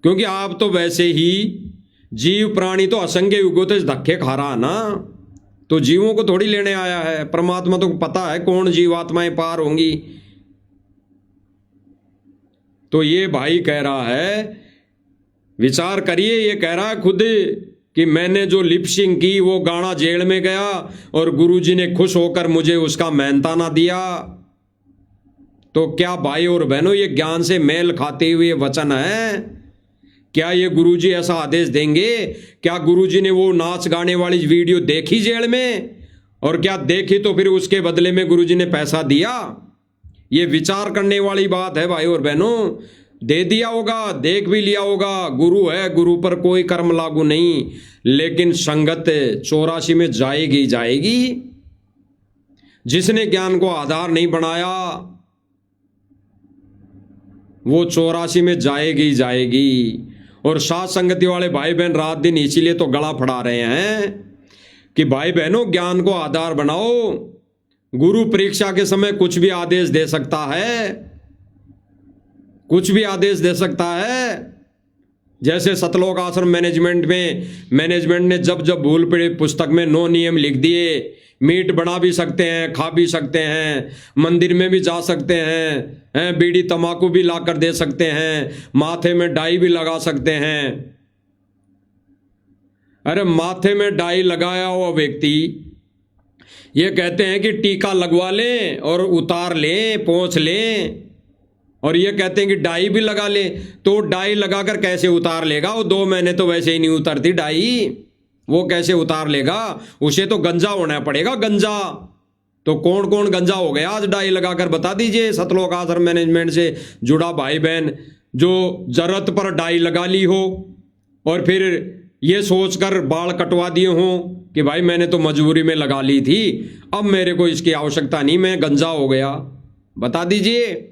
क्योंकि आप तो वैसे ही जीव प्राणी तो असंख्य युगों से धक्के खा रहा ना, तो जीवों को थोड़ी लेने आया है। परमात्मा तो पता है कौन जीवात्माएं पार होंगी। तो ये भाई कह रहा है, विचार करिए, ये कह रहा है खुद कि मैंने जो लिपसिंग की वो गाना जेल में गया और गुरुजी ने खुश होकर मुझे उसका मेहनताना दिया। तो क्या भाई और बहनों ये ज्ञान से मेल खाते हुए वचन है? क्या ये गुरुजी ऐसा आदेश देंगे? क्या गुरुजी ने वो नाच गाने वाली वीडियो देखी जेल में? और क्या देखी तो फिर उसके बदले में गुरुजी ने पैसा दिया? ये विचार करने वाली बात है भाई और बहनों। दे दिया होगा, देख भी लिया होगा, गुरु है, गुरु पर कोई कर्म लागू नहीं, लेकिन संगत 84 में जाएगी जाएगी। जिसने ज्ञान को आधार नहीं बनाया वो 84 में जाएगी जाएगी। और साथ संगति वाले भाई बहन रात दिन इसीलिए तो गला फड़ा रहे हैं कि भाई बहनों ज्ञान को आधार बनाओ। गुरु परीक्षा के समय कुछ भी आदेश दे सकता है, कुछ भी आदेश दे सकता है। जैसे सतलोक आश्रम मैनेजमेंट में मैनेजमेंट ने जब जब भूल पड़ी पुस्तक में 9 नियम लिख दिए, मीट बना भी सकते हैं, खा भी सकते हैं, मंदिर में भी जा सकते हैं, बीड़ी तंबाकू भी ला कर दे सकते हैं, माथे में डाई भी लगा सकते हैं। अरे माथे में डाई लगाया हुआ व्यक्ति ये कहते हैं कि टीका लगवा लें और उतार लें, पोंछ लें, और ये कहते हैं कि डाई भी लगा ले। तो डाई लगाकर कैसे उतार लेगा? वो 2 महीने तो वैसे ही नहीं उतरती डाई, वो कैसे उतार लेगा? उसे तो गंजा होना पड़ेगा, गंजा। तो कौन कौन गंजा हो गया आज डाई लगाकर? बता दीजिए सतलोक आश्रम मैनेजमेंट से जुड़ा भाई बहन जो जरूरत पर डाई लगा ली हो और फिर ये सोचकर बाल कटवा दिए हों कि भाई मैंने तो मजबूरी में लगा ली थी, अब मेरे को इसकी आवश्यकता नहीं, मैं गंजा हो गया। बता दीजिए।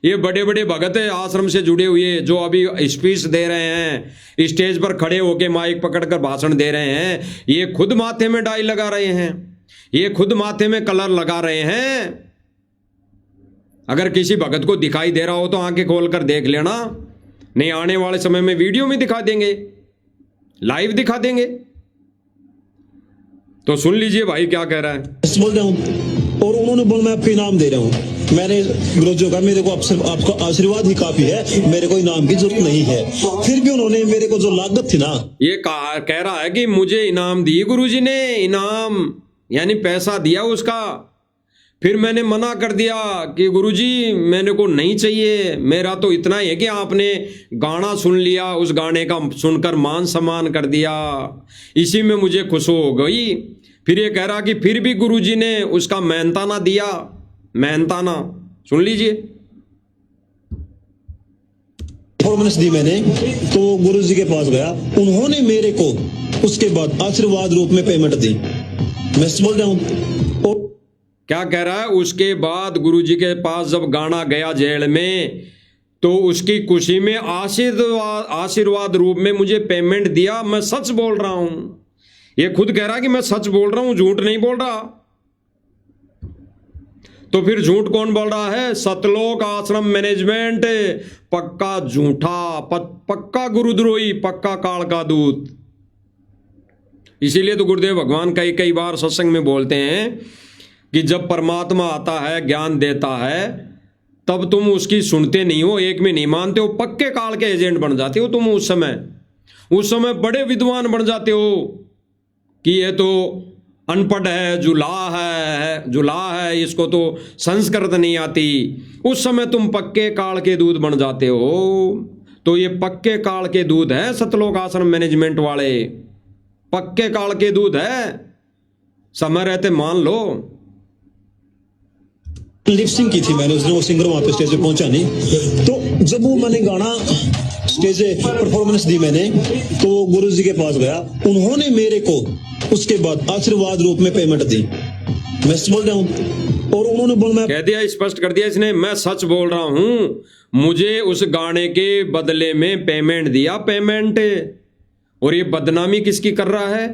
ये बड़े बड़े भगत आश्रम से जुड़े हुए जो अभी स्पीच दे रहे हैं, स्टेज पर खड़े होकर माइक पकड़कर भाषण दे रहे हैं, ये खुद माथे में डाई लगा रहे हैं, ये खुद माथे में कलर लगा रहे हैं। अगर किसी भगत को दिखाई दे रहा हो तो आंखें खोलकर देख लेना, नहीं आने वाले समय में वीडियो में दिखा देंगे, लाइव दिखा देंगे। तो सुन लीजिए भाई क्या कह रहा है। बोल रहा हूँ और उन्होंने बोला मैं आपको इनाम दे रहा हूँ। मैंने गुरुजी का मेरे को आपका आशीर्वाद ही काफी है, मेरे को इनाम की जरूरत नहीं है। फिर भी उन्होंने मेरे को जो लागत थी ना, ये कह रहा है कि मुझे इनाम दी गुरुजी ने, इनाम यानी पैसा दिया उसका। फिर मैंने मना कर दिया कि गुरुजी मेरे को नहीं चाहिए, मेरा तो इतना ही है कि आपने गाना सुन लिया, उस गाने का सुनकर मान सम्मान कर दिया, इसी में मुझे खुश हो गई। फिर ये कह रहा कि फिर भी गुरुजी ने उसका मेहनताना दिया, मेहनताना। सुन लीजिए। परफॉर्मेंस दी मैंने तो गुरुजी के पास गया, उन्होंने मेरे को उसके बाद आशीर्वाद रूप में पेमेंट दी। मैं बोल रहा हूँ। और क्या कह रहा है? उसके बाद गुरुजी के पास जब गाना गया जेल में तो उसकी खुशी में आशीर्वाद रूप में मुझे पेमेंट दिया। मैं सच बोल रहा हूं। ये खुद कह रहा है कि मैं सच बोल रहा हूं, झूठ नहीं बोल रहा। तो फिर झूठ कौन बोल रहा है? सतलोक आश्रम मैनेजमेंट पक्का झूठा, पक्का गुरुद्रोही, पक्का काल का दूत। इसीलिए तो गुरुदेव भगवान कई कई बार सत्संग में बोलते हैं कि जब परमात्मा आता है, ज्ञान देता है, तब तुम उसकी सुनते नहीं हो, एक में नहीं मानते हो, पक्के काल के एजेंट बन जाते हो तुम। उस समय बड़े विद्वान बन जाते हो कि ये तो अनपढ़ है, जुला है, इसको तो संस्कृत नहीं आती। उस समय तुम पक्के काल के दूध बन जाते हो। तो ये पक्के काल के दूध है सतलोक आश्रम मैनेजमेंट वाले, पक्के काल के दूध है। समय रहते मान लो। लिपसिंग की थी मैंने, उसने वो सिंगर वहां पे स्टेज पे पहुंचा नहीं। तो जब वो मैंने गाना स्टेज परफॉर्मेंस दी मैंने, तो गुरुजी के पास गया, उन्होंने मेरे को उसके बाद आशीर्वाद रूप में पेमेंट दी। मैं बोल रहा हूँ और उन्होंने बोला, कह दिया, स्पष्ट कर दिया इसने, मैं सच बोल रहा हूं, मुझे उस गाने के बदले में पेमेंट दिया, पेमेंट। और ये बदनामी किसकी कर रहा है?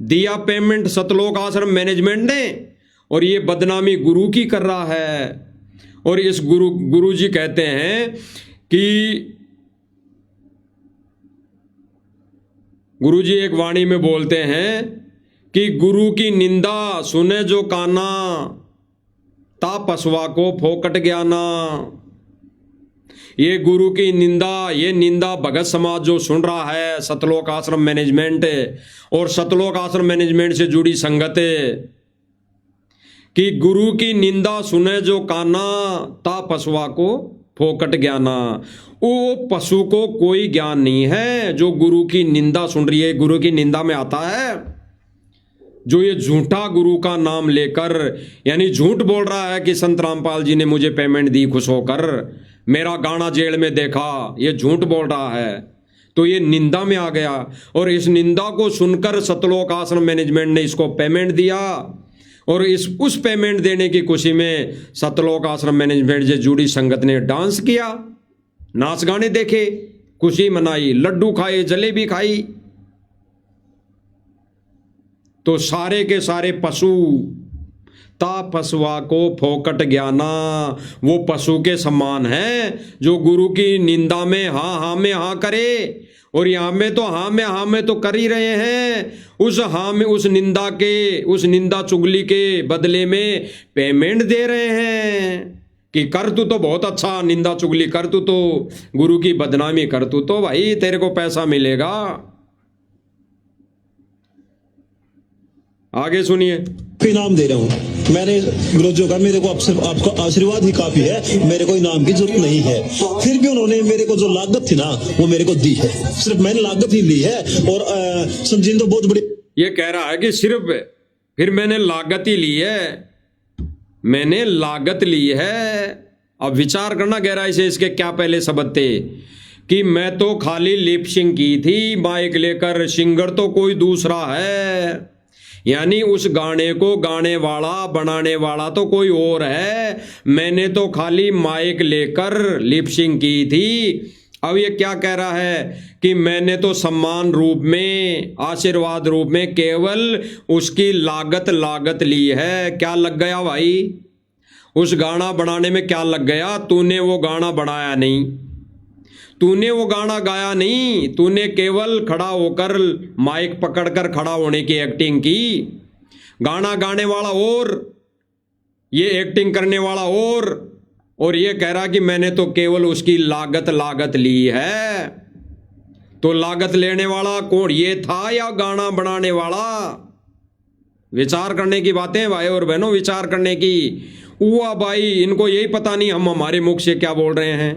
दिया पेमेंट सतलोक आश्रम मैनेजमेंट ने, और ये बदनामी गुरु की कर रहा है। और इस गुरु जी कहते हैं कि गुरु जी एक वाणी में बोलते हैं कि गुरु की निंदा सुने जो काना, ता पसवा को फोकट ज्ञाना। ये गुरु की निंदा, ये निंदा भगत समाज जो सुन रहा है, सतलोक आश्रम मैनेजमेंट और सतलोक आश्रम मैनेजमेंट से जुड़ी संगत, कि गुरु की निंदा सुने जो काना, ता पशुआ को फोकट ज्ञाना। वो पशु को कोई ज्ञान नहीं है जो गुरु की निंदा सुन रही है। गुरु की निंदा में आता है जो ये झूठा गुरु का नाम लेकर, यानी झूठ बोल रहा है कि संत रामपाल जी ने मुझे पेमेंट दी खुश होकर, मेरा गाना जेल में देखा, ये झूठ बोल रहा है, तो ये निंदा में आ गया। और इस निंदा को सुनकर सतलोक आश्रम मैनेजमेंट ने इसको पेमेंट दिया, और उस पेमेंट देने की खुशी में सतलोक आश्रम मैनेजमेंट से जुड़ी संगत ने डांस किया, नाच गाने देखे, खुशी मनाई, लड्डू खाए, जलेबी खाई। तो सारे के सारे पशु, ता पशुआ को फोकट ज्ञाना, वो पशु के समान है जो गुरु की निंदा में हाँ में हाँ करे, और यहाँ में तो हाँ में तो कर ही रहे हैं। उस हाँ में, उस निंदा चुगली के बदले में पेमेंट दे रहे हैं कि कर तू तो बहुत अच्छा, निंदा चुगली कर तू तो, गुरु की बदनामी कर तू तो भाई तेरे को पैसा मिलेगा। आगे सुनिए। इनाम दे रहा हूँ मैंने गुरुजों का, मेरे को आपका आशीर्वाद ही काफी है, मेरे को इनाम की जरूरत नहीं है। फिर भी उन्होंने मेरे को जो लागत थी ना वो मेरे को दी है, सिर्फ मैंने लागत ही ली है। और संजीन तो बहुत बड़ी, ये कह रहा है कि सिर्फ फिर मैंने लागत ही ली है, मैंने लागत ली है। अब विचार करना गहराई से, इसके क्या पहले शब्द थे कि मैं तो खाली लिपसिंग की थी माइक लेकर, सिंगर तो कोई दूसरा है, यानी उस गाने को गाने वाला बनाने वाला तो कोई और है, मैंने तो खाली माइक लेकर लिपसिंग की थी। अब ये क्या कह रहा है कि मैंने तो सम्मान रूप में, आशीर्वाद रूप में केवल उसकी लागत ली है। क्या लग गया भाई? उस गाना बनाने में क्या लग गया? तूने वो गाना बनाया नहीं, तूने वो गाना गाया नहीं, तूने केवल खड़ा होकर माइक पकड़कर खड़ा होने की एक्टिंग की। गाना गाने वाला और ये एक्टिंग करने वाला और ये कह रहा कि मैंने तो केवल उसकी लागत ली है। तो लागत लेने वाला कौन, ये था या गाना बनाने वाला? विचार करने की बातें भाई और बहनों, विचार करने की। हुआ भाई, इनको यही पता नहीं हम हमारे मुख से क्या बोल रहे हैं,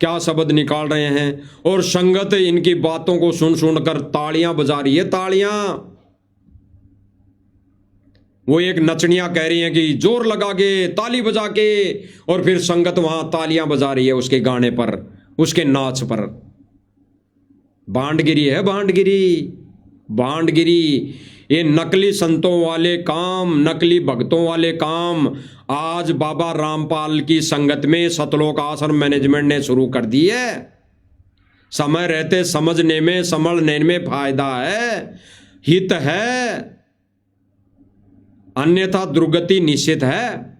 क्या शब्द निकाल रहे हैं, और संगत इनकी बातों को सुनकर तालियां बजा रही है, तालियां। वो एक नचनिया कह रही है कि जोर लगा के ताली बजा के, और फिर संगत वहां तालियां बजा रही है उसके गाने पर, उसके नाच पर। भांडगिरी है, भांडगिरी। ये नकली संतों वाले काम, नकली भक्तों वाले काम आज बाबा रामपाल की संगत में सतलोक आश्रम मैनेजमेंट ने शुरू कर दी है। समय रहते समझने में, समझने में फायदा है, हित है, अन्यथा दुर्गति निश्चित है।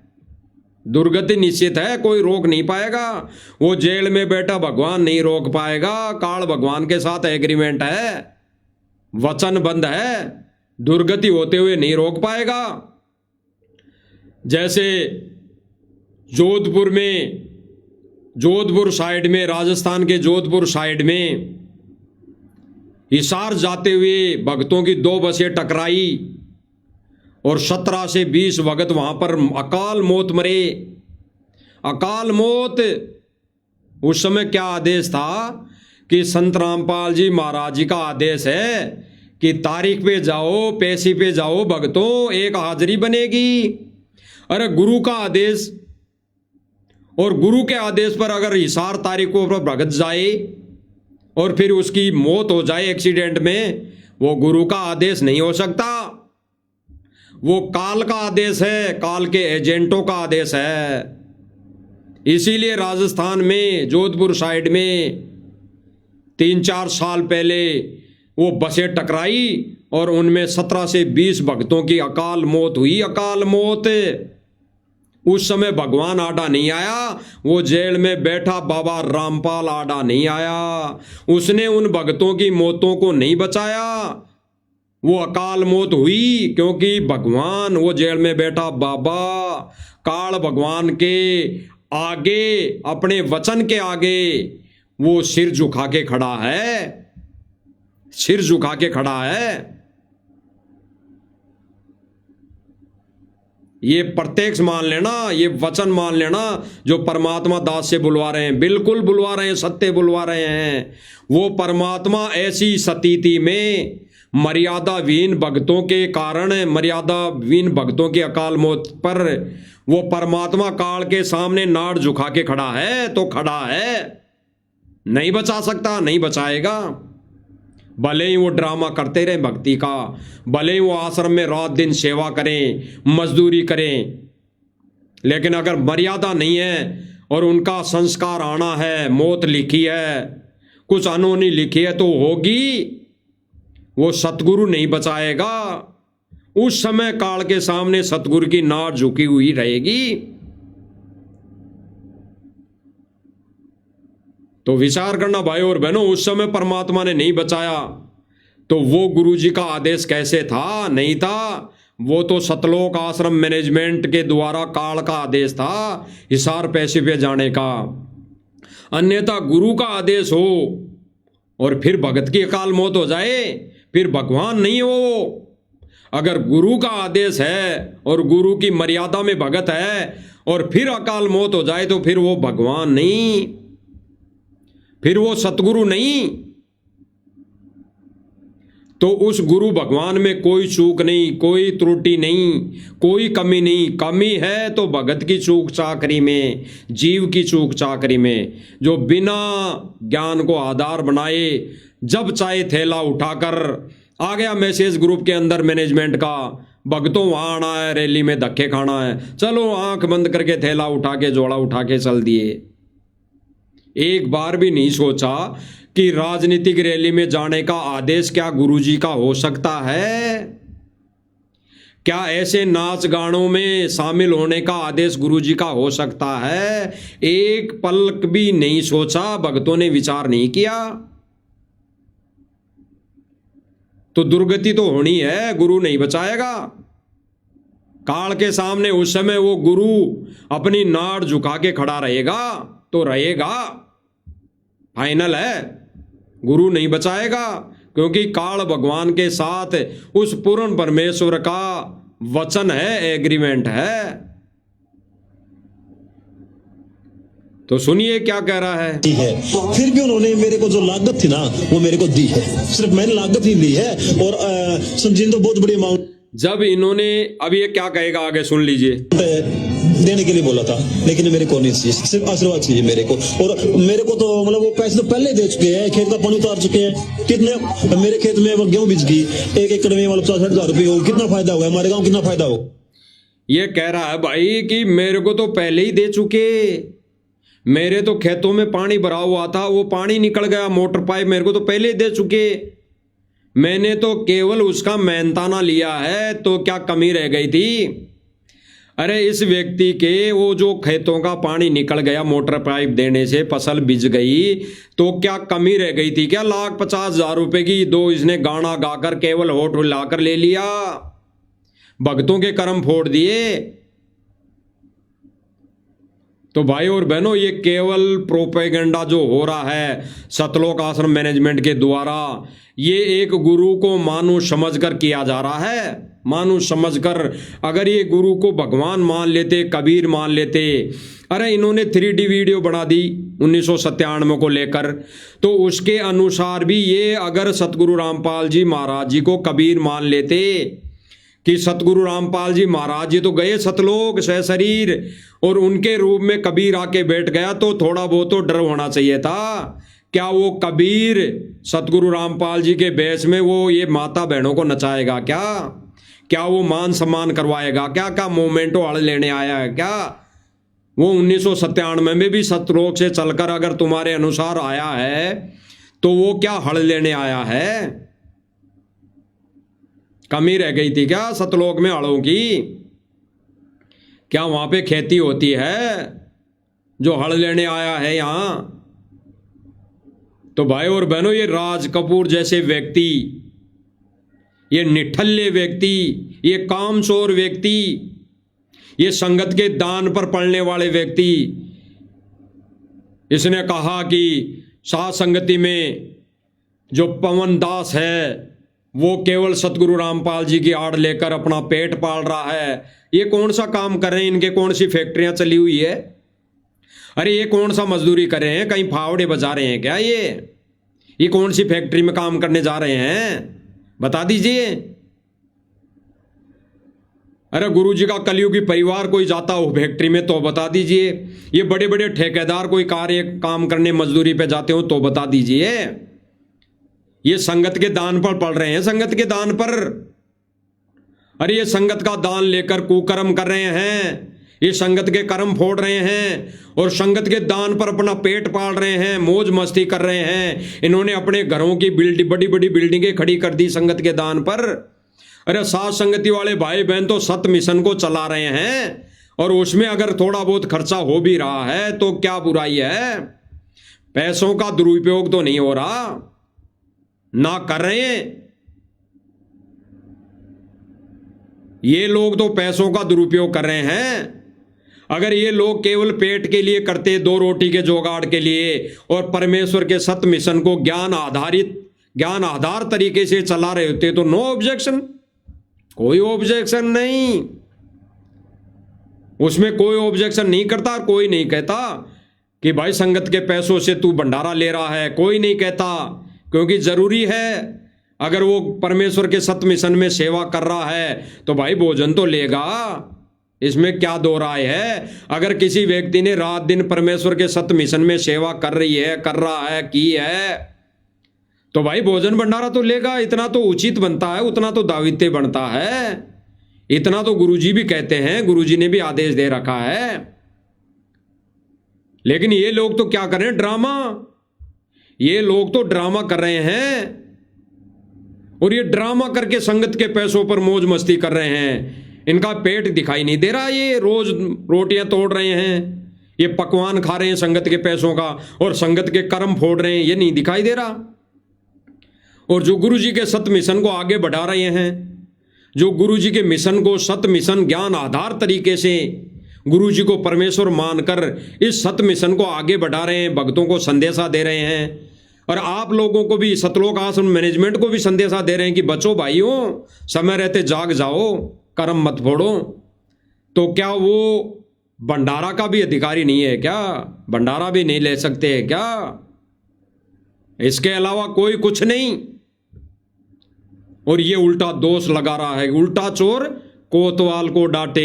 दुर्गति निश्चित है, कोई रोक नहीं पाएगा। वो जेल में बैठा भगवान नहीं रोक पाएगा, काल भगवान के साथ एग्रीमेंट है, वचनबंध है, दुर्गति होते हुए नहीं रोक पाएगा। जैसे जोधपुर साइड में, राजस्थान के जोधपुर साइड में हिसार जाते हुए भक्तों की 2 बसें टकराई और 17 से 20 भगत वहां पर अकाल मौत मरे। अकाल मौत। उस समय क्या आदेश था कि संत रामपाल जी महाराज जी का आदेश है कि तारीख पे जाओ, पैसी पे जाओ भक्तों, एक हाजिरी बनेगी। अरे गुरु का आदेश, और गुरु के आदेश पर अगर हिसार तारीखों पर भगत जाए और फिर उसकी मौत हो जाए एक्सीडेंट में, वो गुरु का आदेश नहीं हो सकता, वो काल का आदेश है, काल के एजेंटों का आदेश है। इसीलिए राजस्थान में जोधपुर साइड में 3-4 साल पहले वो बसें टकराई और उनमें 17 से 20 भक्तों की अकाल मौत हुई। अकाल मौत। उस समय भगवान आडा नहीं आया, वो जेल में बैठा बाबा रामपाल आडा नहीं आया, उसने उन भक्तों की मौतों को नहीं बचाया। वो अकाल मौत हुई क्योंकि भगवान, वो जेल में बैठा बाबा काल भगवान के आगे, अपने वचन के आगे वो सिर झुका के खड़ा है, सिर झुका के खड़ा है। ये प्रत्यक्ष मान लेना, ये वचन मान लेना जो परमात्मा दास से बुलवा रहे हैं, बिल्कुल बुलवा रहे हैं, सत्य बुलवा रहे हैं। वो परमात्मा ऐसी स्थिति में मर्यादावीन भक्तों के कारण, मर्यादावीन भक्तों की अकाल मौत पर वो परमात्मा काल के सामने नाड़ झुका के खड़ा है, तो खड़ा है, नहीं बचा सकता, नहीं बचाएगा। भले ही वो ड्रामा करते रहे भक्ति का, भले ही वो आश्रम में रात दिन सेवा करें, मजदूरी करें, लेकिन अगर मर्यादा नहीं है और उनका संस्कार आना है, मौत लिखी है, कुछ अनहोनी लिखी है तो होगी, वो सतगुरु नहीं बचाएगा। उस समय काल के सामने सतगुरु की नाड़ झुकी हुई रहेगी। तो विचार करना भाई और बहनों, उस समय परमात्मा ने नहीं बचाया तो वो गुरु जी का आदेश कैसे था? नहीं था, वो तो सतलोक आश्रम मैनेजमेंट के द्वारा काल का आदेश था हिसार पैसे पे जाने का। अन्यथा गुरु का आदेश हो और फिर भगत की अकाल मौत हो जाए, फिर भगवान नहीं हो। अगर गुरु का आदेश है और गुरु की मर्यादा में भगत है और फिर अकाल मौत हो जाए तो फिर वो भगवान नहीं, फिर वो सतगुरु नहीं। तो उस गुरु भगवान में कोई चूक नहीं, कोई त्रुटि नहीं, कोई कमी नहीं। कमी है तो भगत की चूक चाकरी में, जीव की चूक चाकरी में, जो बिना ज्ञान को आधार बनाए जब चाहे थैला उठाकर आ गया मैसेज ग्रुप के अंदर मैनेजमेंट का, भक्तों वहां आना है, रैली में धक्के खाना है, चलो आंख बंद करके थैला उठा के, जोड़ा उठा के चल दिए। एक बार भी नहीं सोचा कि राजनीतिक रैली में जाने का आदेश क्या गुरुजी का हो सकता है? क्या ऐसे नाच गानों में शामिल होने का आदेश गुरुजी का हो सकता है? एक पलक भी नहीं सोचा, भक्तों ने विचार नहीं किया। तो दुर्गति तो होनी है, गुरु नहीं बचाएगा। काल के सामने उस समय वो गुरु अपनी नाड़ झुका के खड़ा रहेगा तो रहेगा, फाइनल है। गुरु नहीं बचाएगा क्योंकि काल भगवान के साथ उस पूर्ण परमेश्वर का वचन है, एग्रीमेंट है। तो सुनिए क्या कह रहा है। फिर भी उन्होंने मेरे को जो लागत थी ना वो मेरे को दी है, सिर्फ मैंने लागत ही ली है और समझिए तो बहुत बड़ी अमाउंट। जब इन्होंने, अब ये क्या कहेगा आगे सुन लीजिए। देने के लिए बोला था लेकिन मेरे को नहीं चाहिए, सिर्फ आशीर्वाद चाहिए मेरे को। और मेरे को तो मतलब वो पैसे तो पहले दे चुके हैं, खेत का पानी उतार चुके हैं। कितने मेरे खेत में वो गेहूं बिज गई, 1 एकड़ में मतलब 60,000 रुपये हो, कितना फायदा हुआ हमारे गाँव, कितना फायदा हो। ये कह रहा है भाई कि मेरे को तो पहले ही दे चुके, मेरे तो खेतों में पानी भरा हुआ था, वो पानी निकल गया, मोटर पाइप मेरे को तो पहले ही दे चुके, मैंने तो केवल उसका मेहनताना लिया है, तो क्या कमी रह गई थी? अरे इस व्यक्ति के वो जो खेतों का पानी निकल गया मोटर पाइप देने से, फसल बिज गई, तो क्या कमी रह गई थी क्या? 1,50,000 रुपए की दो इसने गाना गाकर केवल होठ हिलाकर ले लिया, भक्तों के कर्म फोड़ दिए। तो भाई और बहनों, ये केवल प्रोपेगेंडा जो हो रहा है सतलोक आश्रम मैनेजमेंट के द्वारा, ये एक गुरु को मानुष समझकर किया जा रहा है। मानुष समझकर, अगर ये गुरु को भगवान मान लेते, कबीर मान लेते, अरे इन्होंने 3D वीडियो बना दी 1997 को लेकर, तो उसके अनुसार भी ये अगर सतगुरु रामपाल जी महाराज जी को कबीर मान लेते कि सतगुरु रामपाल जी महाराज जी तो गए सतलोक सशरीर और उनके रूप में कबीर आके बैठ गया, तो थोड़ा बहुत तो डर होना चाहिए था। क्या वो कबीर सतगुरु रामपाल जी के बेस में वो ये माता बहनों को नचाएगा क्या? क्या वो मान सम्मान करवाएगा क्या? क्या मोमेंटो हड़ लेने आया है क्या? वो 1997 में भी सतलोक से चलकर अगर तुम्हारे अनुसार आया है तो वो क्या हड़ लेने आया है? कमी रह गई थी क्या सतलोक में हड़ों की? क्या वहां पे खेती होती है जो हल लेने आया है यहां? तो भाई और बहनों, ये राज कपूर जैसे व्यक्ति, ये निठल्ले व्यक्ति, ये कामचोर व्यक्ति, ये संगत के दान पर पड़ने वाले व्यक्ति, इसने कहा कि साथ संगति में जो पवन दास है वो केवल सतगुरु रामपाल जी की आड़ लेकर अपना पेट पाल रहा है। ये कौन सा काम कर रहे हैं? इनके कौन सी फैक्ट्रियां चली हुई है? अरे ये कौन सा मजदूरी कर रहे हैं? कहीं फावड़े बजा रहे हैं क्या? ये कौन सी फैक्ट्री में काम करने जा रहे हैं? बता दीजिए। अरे गुरुजी का कलयुगी परिवार कोई जाता हो फैक्ट्री में तो बता दीजिए। ये बड़े बड़े ठेकेदार कोई काम करने मजदूरी पे जाते हो तो बता दीजिए। ये संगत के दान पर पड़ रहे हैं, संगत के दान पर। अरे ये संगत का दान लेकर कुकर्म कर रहे हैं, ये संगत के कर्म फोड़ रहे हैं और संगत के दान पर अपना पेट पाल रहे हैं, मौज मस्ती कर रहे हैं। इन्होंने अपने घरों की बड़ी बड़ी बिल्डिंगें खड़ी कर दी संगत के दान पर। अरे साथ संगति वाले भाई बहन तो सत मिशन को चला रहे हैं और उसमें अगर थोड़ा बहुत खर्चा हो भी रहा है तो क्या बुराई है? पैसों का दुरुपयोग तो नहीं हो रहा, ना कर रहे हैं। ये लोग तो पैसों का दुरुपयोग कर रहे हैं। अगर ये लोग केवल पेट के लिए करते, दो रोटी के जुगाड़ के लिए, और परमेश्वर के सत मिशन को ज्ञान आधार तरीके से चला रहे होते तो नो ऑब्जेक्शन, कोई ऑब्जेक्शन नहीं, उसमें कोई ऑब्जेक्शन नहीं करता। कोई नहीं कहता कि भाई संगत के पैसों से तू भंडारा ले रहा है, कोई नहीं कहता, क्योंकि जरूरी है। अगर वो परमेश्वर के सत मिशन में सेवा कर रहा है तो भाई भोजन तो लेगा, इसमें क्या दो राय है? अगर किसी व्यक्ति ने रात दिन परमेश्वर के सत मिशन में सेवा कर रहा है की है तो भाई भोजन भंडारा तो लेगा। इतना तो उचित बनता है, उतना तो दावित्य बनता है, इतना तो गुरुजी भी कहते हैं, गुरुजी ने भी आदेश दे रखा है। लेकिन ये लोग तो क्या कर रहे हैं? ड्रामा। ये लोग तो ड्रामा कर रहे हैं और ये ड्रामा करके संगत के पैसों पर मौज मस्ती कर रहे हैं। इनका पेट दिखाई नहीं दे रहा, ये रोज रोटियां तोड़ रहे हैं, ये पकवान खा रहे हैं संगत के पैसों का और संगत के कर्म फोड़ रहे हैं, ये नहीं दिखाई दे रहा। और जो गुरुजी के सत मिशन को आगे बढ़ा रहे हैं, जो गुरुजी के मिशन को सत मिशन ज्ञान आधार तरीके से गुरुजी को परमेश्वर मानकर इस सत मिशन को आगे बढ़ा रहे हैं, भक्तों को संदेशा दे रहे हैं और आप लोगों को भी, सतलोक आश्रम मैनेजमेंट को भी संदेशा दे रहे हैं कि बच्चों भाइयों, समय रहते जाग जाओ, कर्म मत फोड़ो। तो क्या वो भंडारा का भी अधिकारी नहीं है क्या? भंडारा भी नहीं ले सकते हैं क्या? इसके अलावा कोई कुछ नहीं। और ये उल्टा दोष लगा रहा है, उल्टा चोर कोतवाल को डांटे।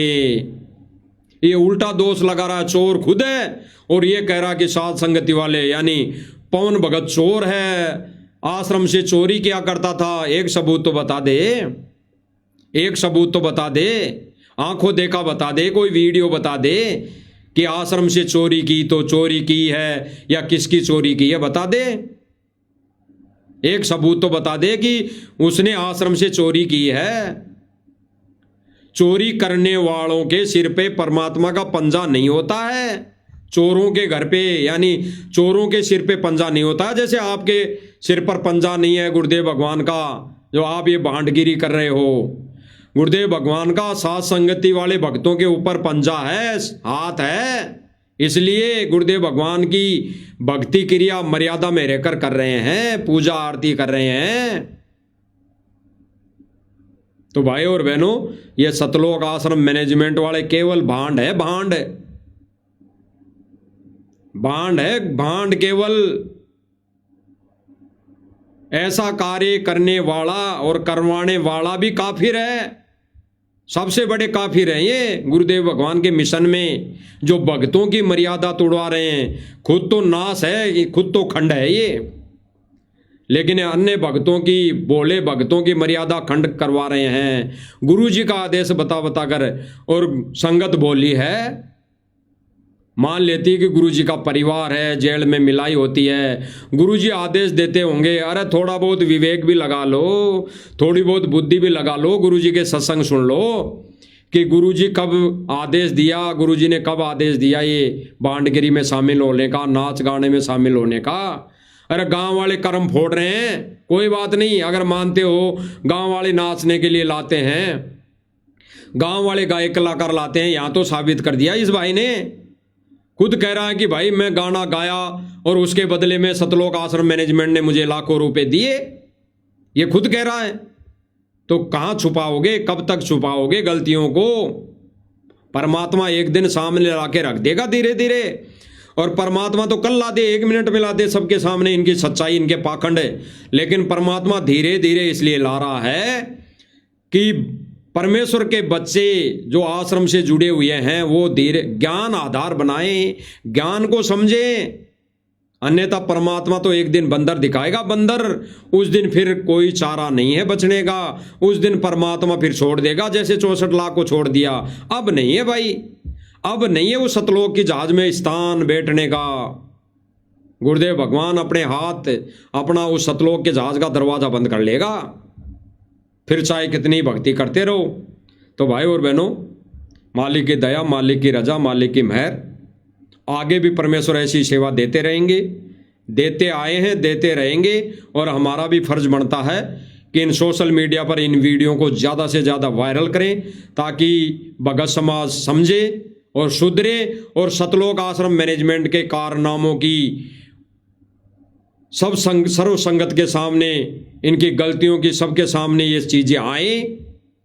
ये उल्टा दोष लगा रहा है, चोर खुद है और ये कह रहा कि साध संगति वाले यानी पवन भगत चोर है, आश्रम से चोरी किया करता था। एक सबूत तो बता दे, एक सबूत तो बता दे, आंखों देखा बता दे, कोई वीडियो बता दे कि आश्रम से चोरी की तो चोरी की है या किसकी चोरी की है, बता दे। एक सबूत तो बता दे कि उसने आश्रम से चोरी की है। चोरी करने वालों के सिर पे परमात्मा का पंजा नहीं होता है, चोरों के घर पे यानी चोरों के सिर पे पंजा नहीं होता। जैसे आपके सिर पर पंजा नहीं है गुरुदेव भगवान का, जो आप ये भांडगिरी कर रहे हो। गुरुदेव भगवान का साथ संगति वाले भक्तों के ऊपर पंजा है, हाथ है, इसलिए गुरुदेव भगवान की भक्ति क्रिया मर्यादा में रहकर कर रहे हैं, पूजा आरती कर रहे हैं। तो भाई और बहनों, ये सतलोक आश्रम मैनेजमेंट वाले केवल भांड है, भांड है, भांड। केवल ऐसा कार्य करने वाला और करवाने वाला भी काफिर है, सबसे बड़े काफिर हैं ये गुरुदेव भगवान के मिशन में, जो भक्तों की मर्यादा तोड़वा रहे हैं। खुद तो नाश है, खुद तो खंड है ये, लेकिन अन्य भक्तों की, बोले भक्तों की मर्यादा खंड करवा रहे हैं। गुरु जी का आदेश बता कर और संगत बोली है मान लेती कि गुरुजी का परिवार है, जेल में मिलाई होती है, गुरुजी आदेश देते होंगे, अरे थोड़ा बहुत विवेक भी लगा लो, थोड़ी बहुत बुद्धि भी लगा लो, गुरुजी के सत्संग सुन लो कि गुरुजी कब आदेश दिया, गुरुजी ने कब आदेश दिया ये बांडगिरी में शामिल होने का, नाच गाने में शामिल होने का। अरे गांव वाले कर्म फोड़ रहे हैं, कोई बात नहीं, अगर मानते हो गांव वाले नाचने के लिए लाते हैं, गांव वाले गायक कलाकार लाते हैं, यहाँ तो साबित कर दिया इस भाई ने, खुद कह रहा है कि भाई मैं गाना गाया और उसके बदले में सतलोक आश्रम मैनेजमेंट ने मुझे लाखों रुपए दिए, ये खुद कह रहा है। तो कहाँ छुपाओगे, कब तक छुपाओगे गलतियों को? परमात्मा एक दिन सामने ला के रख देगा धीरे धीरे, और परमात्मा तो कल ला दे, 1 मिनट में ला दे सबके सामने इनकी सच्चाई, इनके पाखंड है। लेकिन परमात्मा धीरे धीरे इसलिए ला रहा है कि परमेश्वर के बच्चे जो आश्रम से जुड़े हुए हैं वो धीरे ज्ञान आधार बनाएं, ज्ञान को समझें। अन्यथा परमात्मा तो एक दिन बंदर दिखाएगा, बंदर, उस दिन फिर कोई चारा नहीं है बचने का, उस दिन परमात्मा फिर छोड़ देगा जैसे 64 लाख को छोड़ दिया। अब नहीं है भाई, अब नहीं है वो सतलोक की जहाज में स्थान बैठने का। गुरुदेव भगवान अपने हाथ अपना उस सतलोक के जहाज का दरवाजा बंद कर लेगा, फिर चाहे कितनी भक्ति करते रहो। तो भाई और बहनों, मालिक की दया, मालिक की रजा, मालिक की मेहर, आगे भी परमेश्वर ऐसी सेवा देते रहेंगे, देते आए हैं, देते रहेंगे। और हमारा भी फर्ज बनता है कि इन सोशल मीडिया पर इन वीडियो को ज़्यादा से ज़्यादा वायरल करें, ताकि भगत समाज समझे और सुधरे और सतलोक आश्रम मैनेजमेंट के कारनामों की सर्व संगत के सामने, इनकी गलतियों की सबके सामने ये चीज़ें आए,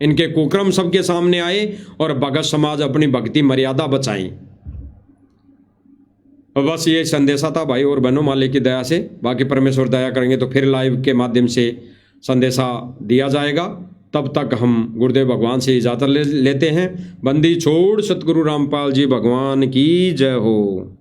इनके कुक्रम सबके सामने आए और भगत समाज अपनी भक्ति मर्यादा बचाएं। बस ये संदेशा था भाई और बहनों, मालिक की दया से। बाकी परमेश्वर दया करेंगे तो फिर लाइव के माध्यम से संदेशा दिया जाएगा। तब तक हम गुरुदेव भगवान से इजाज़त लेते हैं। बंदी छोड़ सतगुरु रामपाल जी भगवान की जय हो।